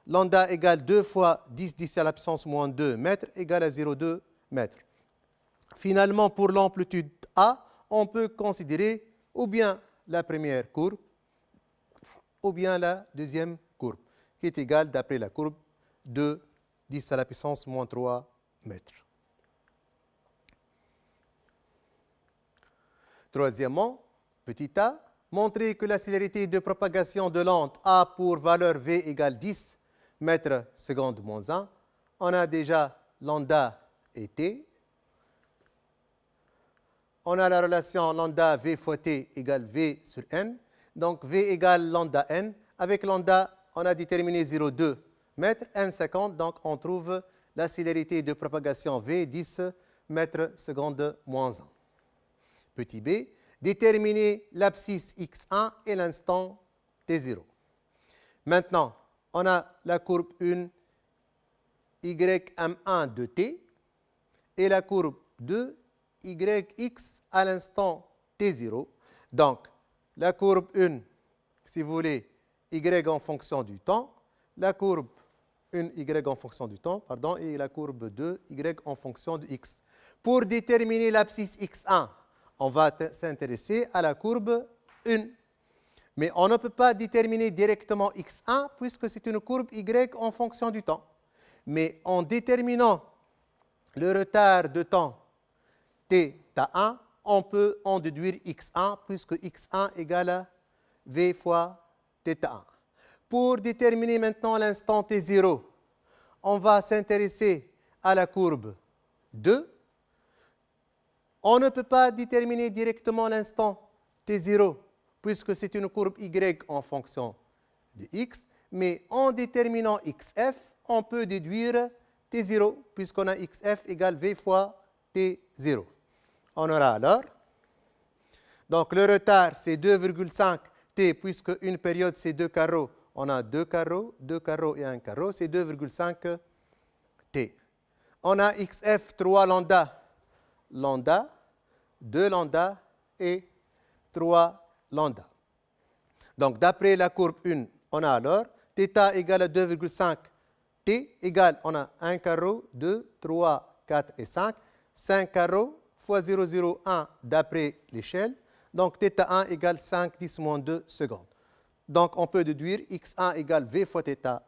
S1: lambda égale 2 fois 10 10 à la puissance moins 2 mètres égale à 0,2 mètres. Finalement, pour l'amplitude A, on peut considérer ou bien la première courbe, ou bien la deuxième courbe, qui est égale, d'après la courbe, de 10 à la puissance moins 3 mètres. Troisièmement, petit a, montrer que la célérité de propagation de l'onde a pour valeur V égale 10 mètres seconde moins 1. On a déjà lambda et T. On a la relation lambda V fois T égale V sur N. Donc, V égale lambda N. Avec lambda, on a déterminé 0,2 mètres, N 50. Donc, on trouve la célérité de propagation V, 10 mètres seconde moins 1. Petit b, déterminer l'abscisse x1 et l'instant t0. Maintenant, on a la courbe 1 ym1 de t et la courbe 2 yx à l'instant t0. Donc, la courbe 1, si vous voulez, y en fonction du temps, la courbe 1 y en fonction du temps, pardon, et la courbe 2 y en fonction de x. Pour déterminer l'abscisse x1, on va s'intéresser à la courbe 1. Mais on ne peut pas déterminer directement x1 puisque c'est une courbe y en fonction du temps. Mais en déterminant le retard de temps θ1, on peut en déduire x1 puisque x1 égale à v fois θ1. Pour déterminer maintenant l'instant t0, on va s'intéresser à la courbe 2. On ne peut pas déterminer directement l'instant t0 puisque c'est une courbe y en fonction de x, mais en déterminant xf, on peut déduire t0 puisqu'on a xf égale v fois t0. On aura alors, donc le retard c'est 2,5 t puisque une période c'est 2 carreaux, on a 2 carreaux et 1 carreau, c'est 2,5 t. On a xf 3 lambda, 2 lambda et 3 lambda. Donc d'après la courbe 1, on a alors θ égale à 2,5 t égale, on a 1 carreau, 2, 3, 4 et 5, 5 carreaux fois 0,01 d'après l'échelle. Donc θ1 égale 5 10 moins 2 secondes. Donc on peut déduire x1 égale v fois θ1.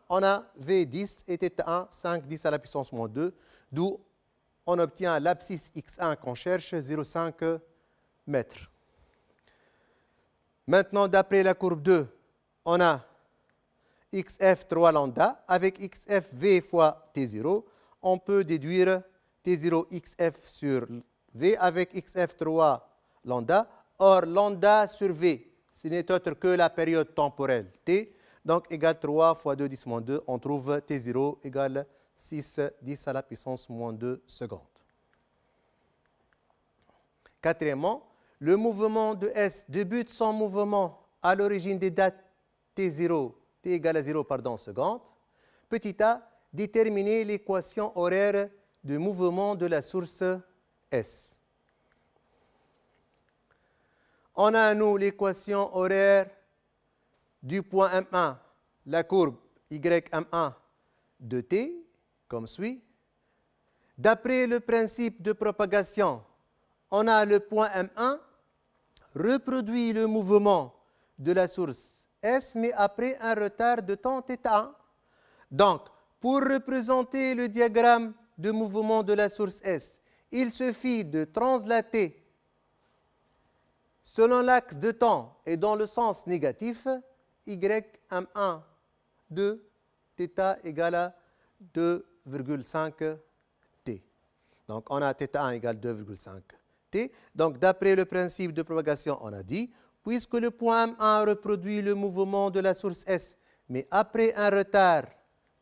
S1: On a v 10 et θ1 5 10 à la puissance moins 2, d'où on obtient l'abscisse x1 qu'on cherche, 0,5 mètres. Maintenant, d'après la courbe 2, on a xf 3 lambda. Avec xf v fois t0, on peut déduire t0 xf sur v avec xf 3 lambda. Or, lambda sur v, ce n'est autre que la période temporelle t. Donc, égale 3 fois 2 10 moins 2, on trouve t0 égale 6 10 à la puissance moins 2 secondes. Quatrièmement, le mouvement de S débute son mouvement à l'origine des dates t0 t égale à 0 pardon, secondes. Petit a, déterminer l'équation horaire de mouvement de la source S. On a, nous, l'équation horaire du point M1, la courbe YM1 de t, comme suit. D'après le principe de propagation, on a le point M1 reproduit le mouvement de la source S, mais après un retard de temps θ1. Donc, pour représenter le diagramme de mouvement de la source S, il suffit de translater selon l'axe de temps et dans le sens négatif, YM1 de θ égale à 2,5 t. Donc, on a θ1 égale 2,5 t. Donc, d'après le principe de propagation, on a dit, puisque le point M1 reproduit le mouvement de la source S, mais après un retard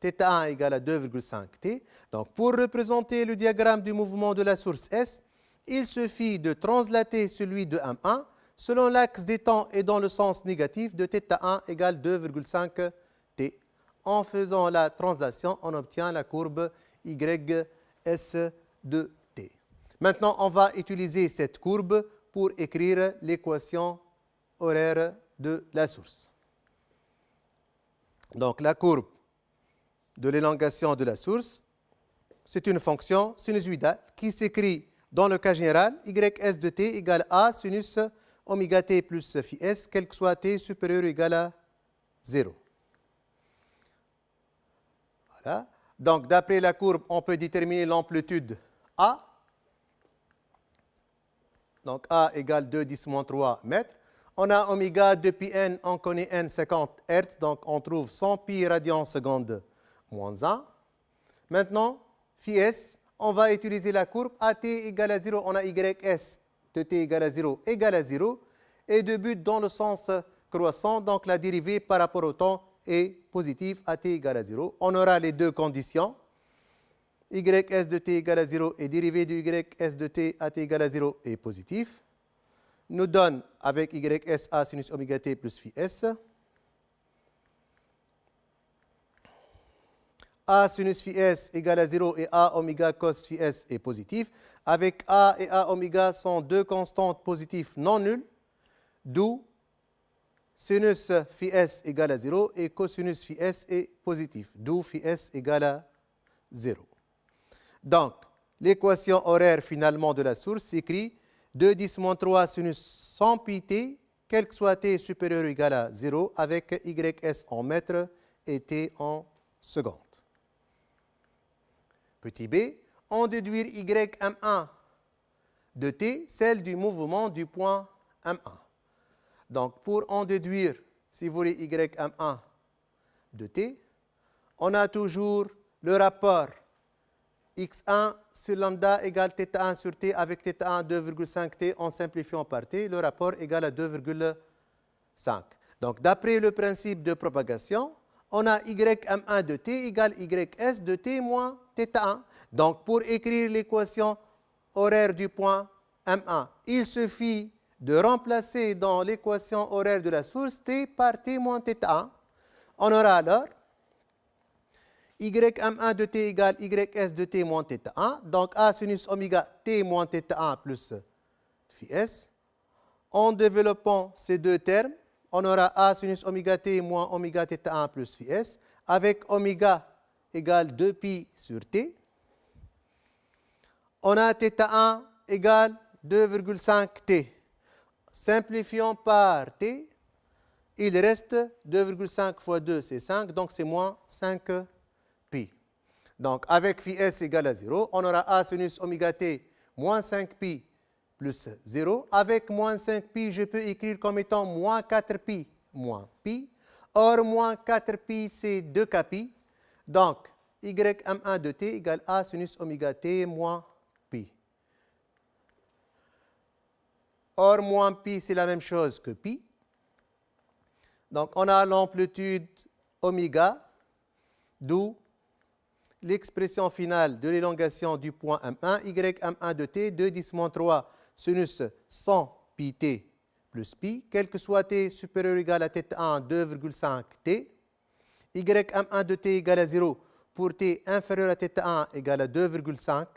S1: θ1 égale à 2,5 t. Donc, pour représenter le diagramme du mouvement de la source S, il suffit de translater celui de M1 selon l'axe des temps et dans le sens négatif de θ1 égale 2,5 t. En faisant la translation, on obtient la courbe YS de t. Maintenant, on va utiliser cette courbe pour écrire l'équation horaire de la source. Donc, la courbe de l'élongation de la source, c'est une fonction sinusoïdale qui s'écrit dans le cas général, ys de t égale a sinus oméga t plus phi s, quel que soit t supérieur ou égal à 0. Voilà. Donc, d'après la courbe, on peut déterminer l'amplitude a. Donc, a égale 2×10⁻³ mètres. On a oméga 2 pi n, on connaît n 50 Hz, donc on trouve 100 pi radians seconde moins 1. Maintenant, phi s, on va utiliser la courbe at égale à 0, on a ys de t égale à 0 égale à 0, et de but dans le sens croissant, donc la dérivée par rapport au temps est positive, at égale à 0. On aura les deux conditions, ys de t égale à 0 et dérivée de ys de t at égale à 0 est positif, nous donne avec ys a sinus oméga t plus phi s, a sinus phi s égale à 0 et a oméga cos phi s est positif. Avec a et a oméga sont deux constantes positives non nulles, d'où sinus phi s égale à 0 et cosinus phi s est positif, d'où phi s égale à 0. Donc, l'équation horaire finalement de la source s'écrit 2×10⁻³ sinus 100 pi t, quel que soit t supérieur ou égal à 0, avec ys en mètres et t en secondes. Petit b, on déduire ym1 de t, celle du mouvement du point M1. Donc, pour en déduire, si vous voulez, ym1 de t, on a toujours le rapport x1 sur lambda égale θ1 sur t avec θ1 2,5 t en simplifiant par t, le rapport égale à 2,5. Donc, d'après le principe de propagation, on a ym1 de t égale ys de t moins θ1. Donc, pour écrire l'équation horaire du point M1, il suffit de remplacer dans l'équation horaire de la source t par t moins θ1. On aura alors ym1 de t égale ys de t moins θ1. Donc, a sinus oméga t moins θ1 plus phi s. En développant ces deux termes, on aura a sinus oméga t moins oméga θ1 plus phi s, avec oméga égale 2 pi sur t. On a θ1 égale 2,5 t. Simplifions par t, il reste 2,5 fois 2, c'est 5, donc c'est moins 5 pi. Donc, avec phi s égale à 0, on aura a sinus oméga t moins 5 pi plus 0. Avec moins 5 pi, je peux écrire comme étant moins 4 pi moins pi. Or, moins 4 pi, c'est 2 k pi. Donc, ym1 de t égale a sinus oméga t moins pi. Or, moins pi, c'est la même chose que pi. Donc, on a l'amplitude oméga, d'où l'expression finale de l'élongation du point M1, ym1 de t, 2×10⁻³ sinus 100 pi t plus pi, quel que soit t supérieur ou égal à θ1, 2,5 t. Ym1 de t égale à 0 pour t inférieur à θ1 égale à 2,5.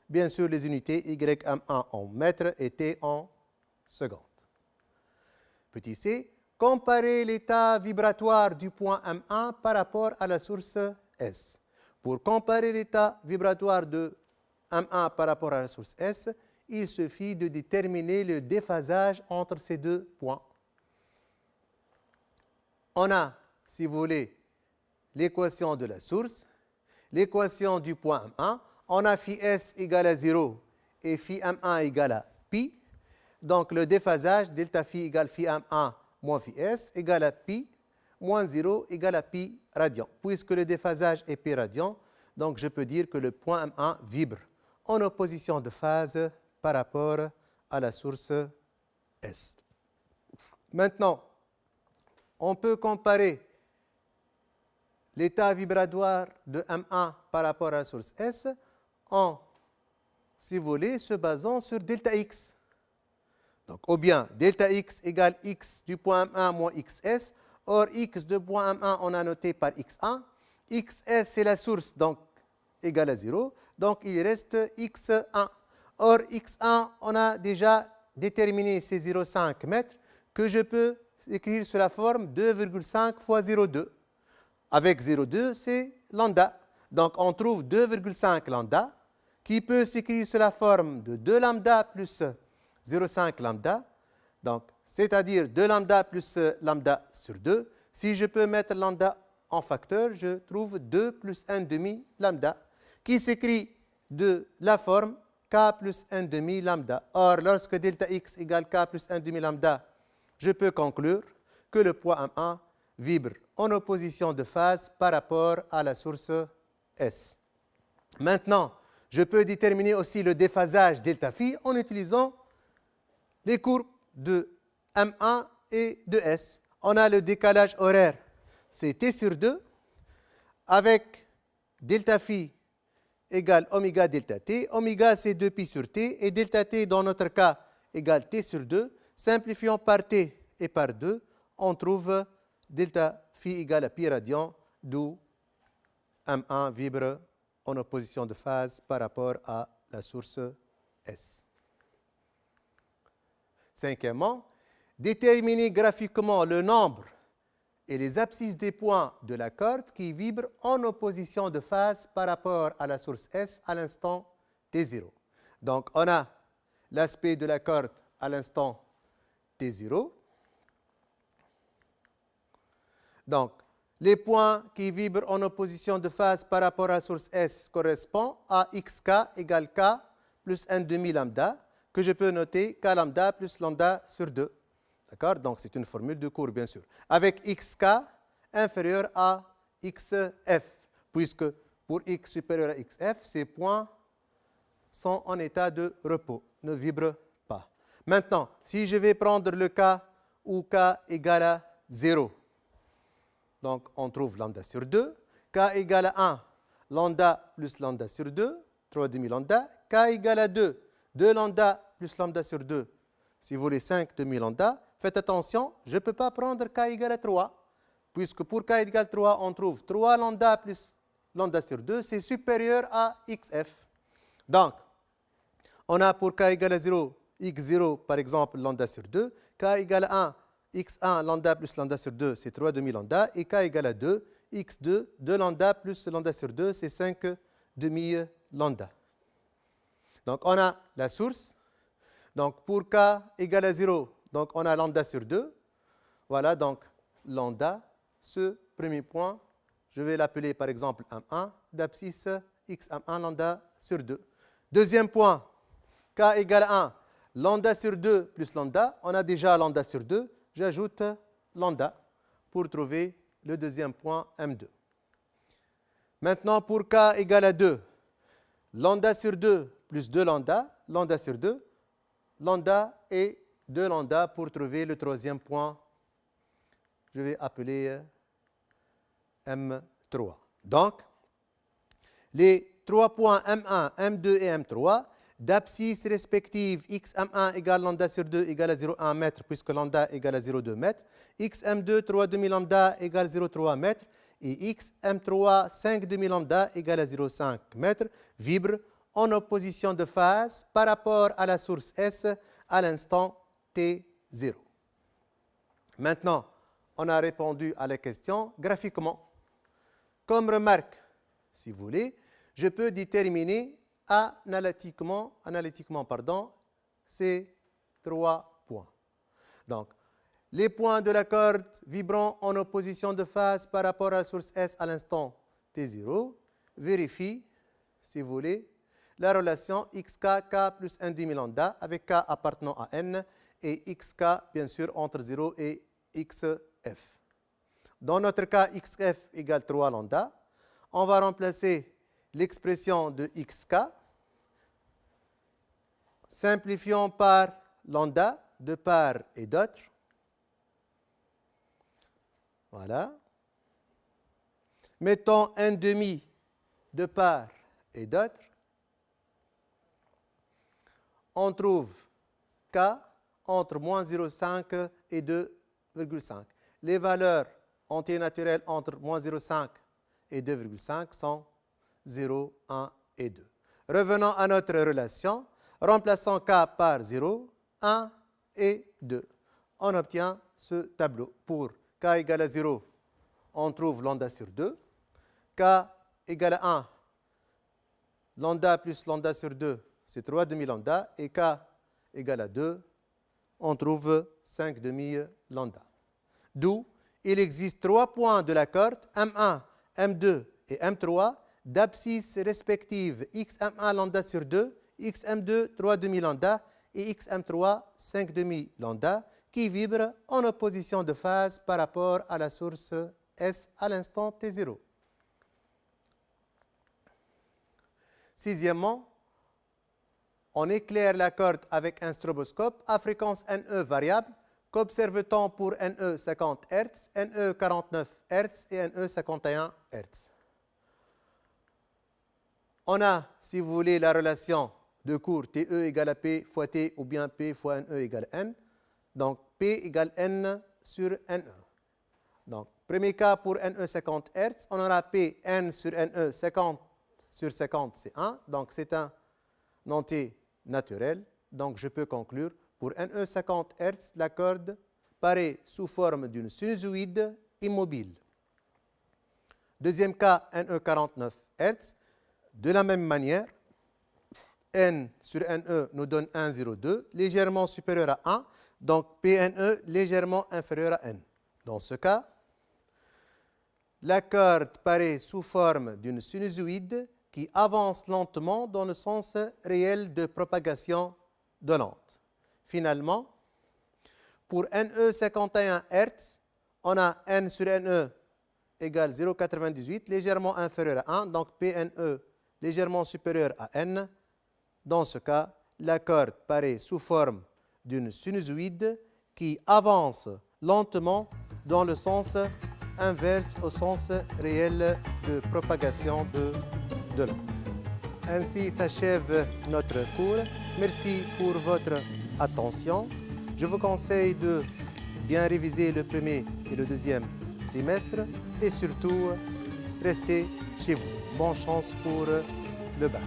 S1: Bien sûr, les unités Ym1 en mètres et t en secondes. Petit c, comparer l'état vibratoire du point M1 par rapport à la source S. Pour comparer l'état vibratoire de M1 par rapport à la source S, il suffit de déterminer le déphasage entre ces deux points. On a, si vous voulez, l'équation de la source, l'équation du point M1. On a phi S égale à 0 et phi M1 égale à pi. Donc, le déphasage, delta phi égale phi M1 moins phi S égale à pi moins 0 égale à pi radian. Puisque le déphasage est pi radian, donc je peux dire que le point M1 vibre en opposition de phase par rapport à la source S. Maintenant, on peut comparer l'état vibratoire de M1 par rapport à la source S en, si vous voulez, se basant sur delta X. Donc, ou bien delta X égale X du point M1 moins XS. Or, X de point M1, on a noté par X1. XS, c'est la source, donc égale à 0. Donc, il reste X1. Or, X1, on a déjà déterminé ces 0,5 mètres que je peux écrire sous la forme 2,5 fois 0,2. Avec 0,2, c'est lambda. Donc, on trouve 2,5 lambda qui peut s'écrire sous la forme de 2 lambda plus 0,5 lambda. Donc, c'est-à-dire 2 lambda plus lambda sur 2. Si je peux mettre lambda en facteur, je trouve 2 plus 1 demi lambda qui s'écrit de la forme k plus 1 demi lambda. Or, lorsque delta x égale k plus 1 demi lambda, je peux conclure que le point M1 vibre en opposition de phase par rapport à la source S. Maintenant, je peux déterminer aussi le déphasage delta phi en utilisant les courbes de M1 et de S. On a le décalage horaire, c'est T sur 2, avec delta phi égale oméga delta T. Oméga, c'est 2pi sur T, et delta T, dans notre cas, égale T sur 2. Simplifiant par T et par 2, on trouve delta phi égale à pi radian, d'où M1 vibre en opposition de phase par rapport à la source S. Cinquièmement, déterminer graphiquement le nombre et les abscisses des points de la corde qui vibrent en opposition de phase par rapport à la source S à l'instant T0. Donc, on a l'aspect de la corde à l'instant T0. Donc, les points qui vibrent en opposition de phase par rapport à la source S correspondent à xk égale k plus 1 demi lambda, que je peux noter k lambda plus lambda sur 2. D'accord? Donc, c'est une formule de cours, bien sûr. Avec xk inférieur à xf, puisque pour x supérieur à xf, ces points sont en état de repos, ne vibrent pas. Maintenant, si je vais prendre le cas où k égale à 0, donc on trouve lambda sur 2, k égale à 1, lambda plus lambda sur 2, 3 demi lambda, k égale à 2, 2 lambda plus lambda sur 2, si vous voulez 5 demi lambda. Faites attention, je ne peux pas prendre k égale à 3, puisque pour k égale 3, on trouve 3 lambda plus lambda sur 2, c'est supérieur à xf. Donc, on a pour k égale à 0, x0 par exemple lambda sur 2, k égale à 1, x1 lambda plus lambda sur 2, c'est 3 demi lambda, et k égale à 2, x2, 2 lambda plus lambda sur 2, c'est 5 demi lambda. Donc, on a la source. Donc, pour k égale à 0, donc on a lambda sur 2. Voilà, donc lambda, ce premier point, je vais l'appeler par exemple M1, d'abscisse x M1 lambda sur 2. Deuxième point, k égale à 1, lambda sur 2 plus lambda. On a déjà lambda sur 2. J'ajoute lambda pour trouver le deuxième point M2. Maintenant, pour k égale à 2, lambda sur 2 plus 2 lambda, lambda sur 2, lambda et 2 lambda pour trouver le troisième point. Je vais appeler M3. Donc, les trois points M1, M2 et M3 d'abscisse respective xm1 égale lambda sur 2 égale à 0,1 mètre, puisque lambda égale à 0,2 mètre, xm2 3 demi-lambda égale 0,3 mètre, et xm3 5 demi-lambda égale à 0,5 mètre, vibrent en opposition de phase par rapport à la source S à l'instant t0. Maintenant, on a répondu à la question graphiquement. Comme remarque, si vous voulez, je peux déterminer analytiquement ces 3 points. Donc, les points de la corde vibrant en opposition de phase par rapport à la source S à l'instant t0 vérifient, si vous voulez, la relation xk, k plus 1 demi-lambda avec k appartenant à n et xk, bien sûr, entre 0 et xf. Dans notre cas, xf égale 3 lambda. On va remplacer l'expression de xk, simplifiant par lambda de part et d'autre. Voilà. Mettons n demi de part et d'autre. On trouve k entre moins 0,5 et 2,5. Les valeurs entières naturelles entre moins 0,5 et 2,5 sont 0, 1 et 2. Revenons à notre relation. Remplaçons k par 0, 1 et 2. On obtient ce tableau. Pour k égale à 0, on trouve lambda sur 2. K égale à 1, lambda plus lambda sur 2, c'est 3 demi-lambda. Et k égale à 2, on trouve 5 demi-lambda. D'où il existe 3 points de la corde, M1, M2 et M3, d'abscisse respective xm1 lambda sur 2, xm2 3 demi-lambda et xm3 5 demi-lambda qui vibrent en opposition de phase par rapport à la source S à l'instant t0. Sixièmement, on éclaire la corde avec un stroboscope à fréquence NE variable qu'observe-t-on pour NE 50 Hz, NE 49 Hz et NE 51 Hz. On a, si vous voulez, la relation de cours TE égale à P fois T ou bien P fois NE égale N. Donc, P égale N sur NE. Donc, premier cas pour NE 50 Hz, on aura P N sur NE 50 sur 50, c'est 1. Donc, c'est un entier naturel. Donc, je peux conclure pour NE 50 Hz, la corde paraît sous forme d'une sinusoïde immobile. Deuxième cas, NE 49 Hz. De la même manière, N sur NE nous donne 1,02, légèrement supérieur à 1. Donc, PNE légèrement inférieur à N. Dans ce cas, la corde paraît sous forme d'une sinusoïde qui avance lentement dans le sens réel de propagation de l'onde. Finalement, pour NE 51 Hz, on a N sur NE égale 0,98, légèrement inférieur à 1, donc PNE légèrement supérieur à N. Dans ce cas, la corde paraît sous forme d'une sinusoïde qui avance lentement dans le sens inverse au sens réel de propagation de l'onde. Ainsi s'achève notre cours. Merci pour votre attention. Je vous conseille de bien réviser le premier et le deuxième trimestre et surtout restez chez vous. Bonne chance pour le bac.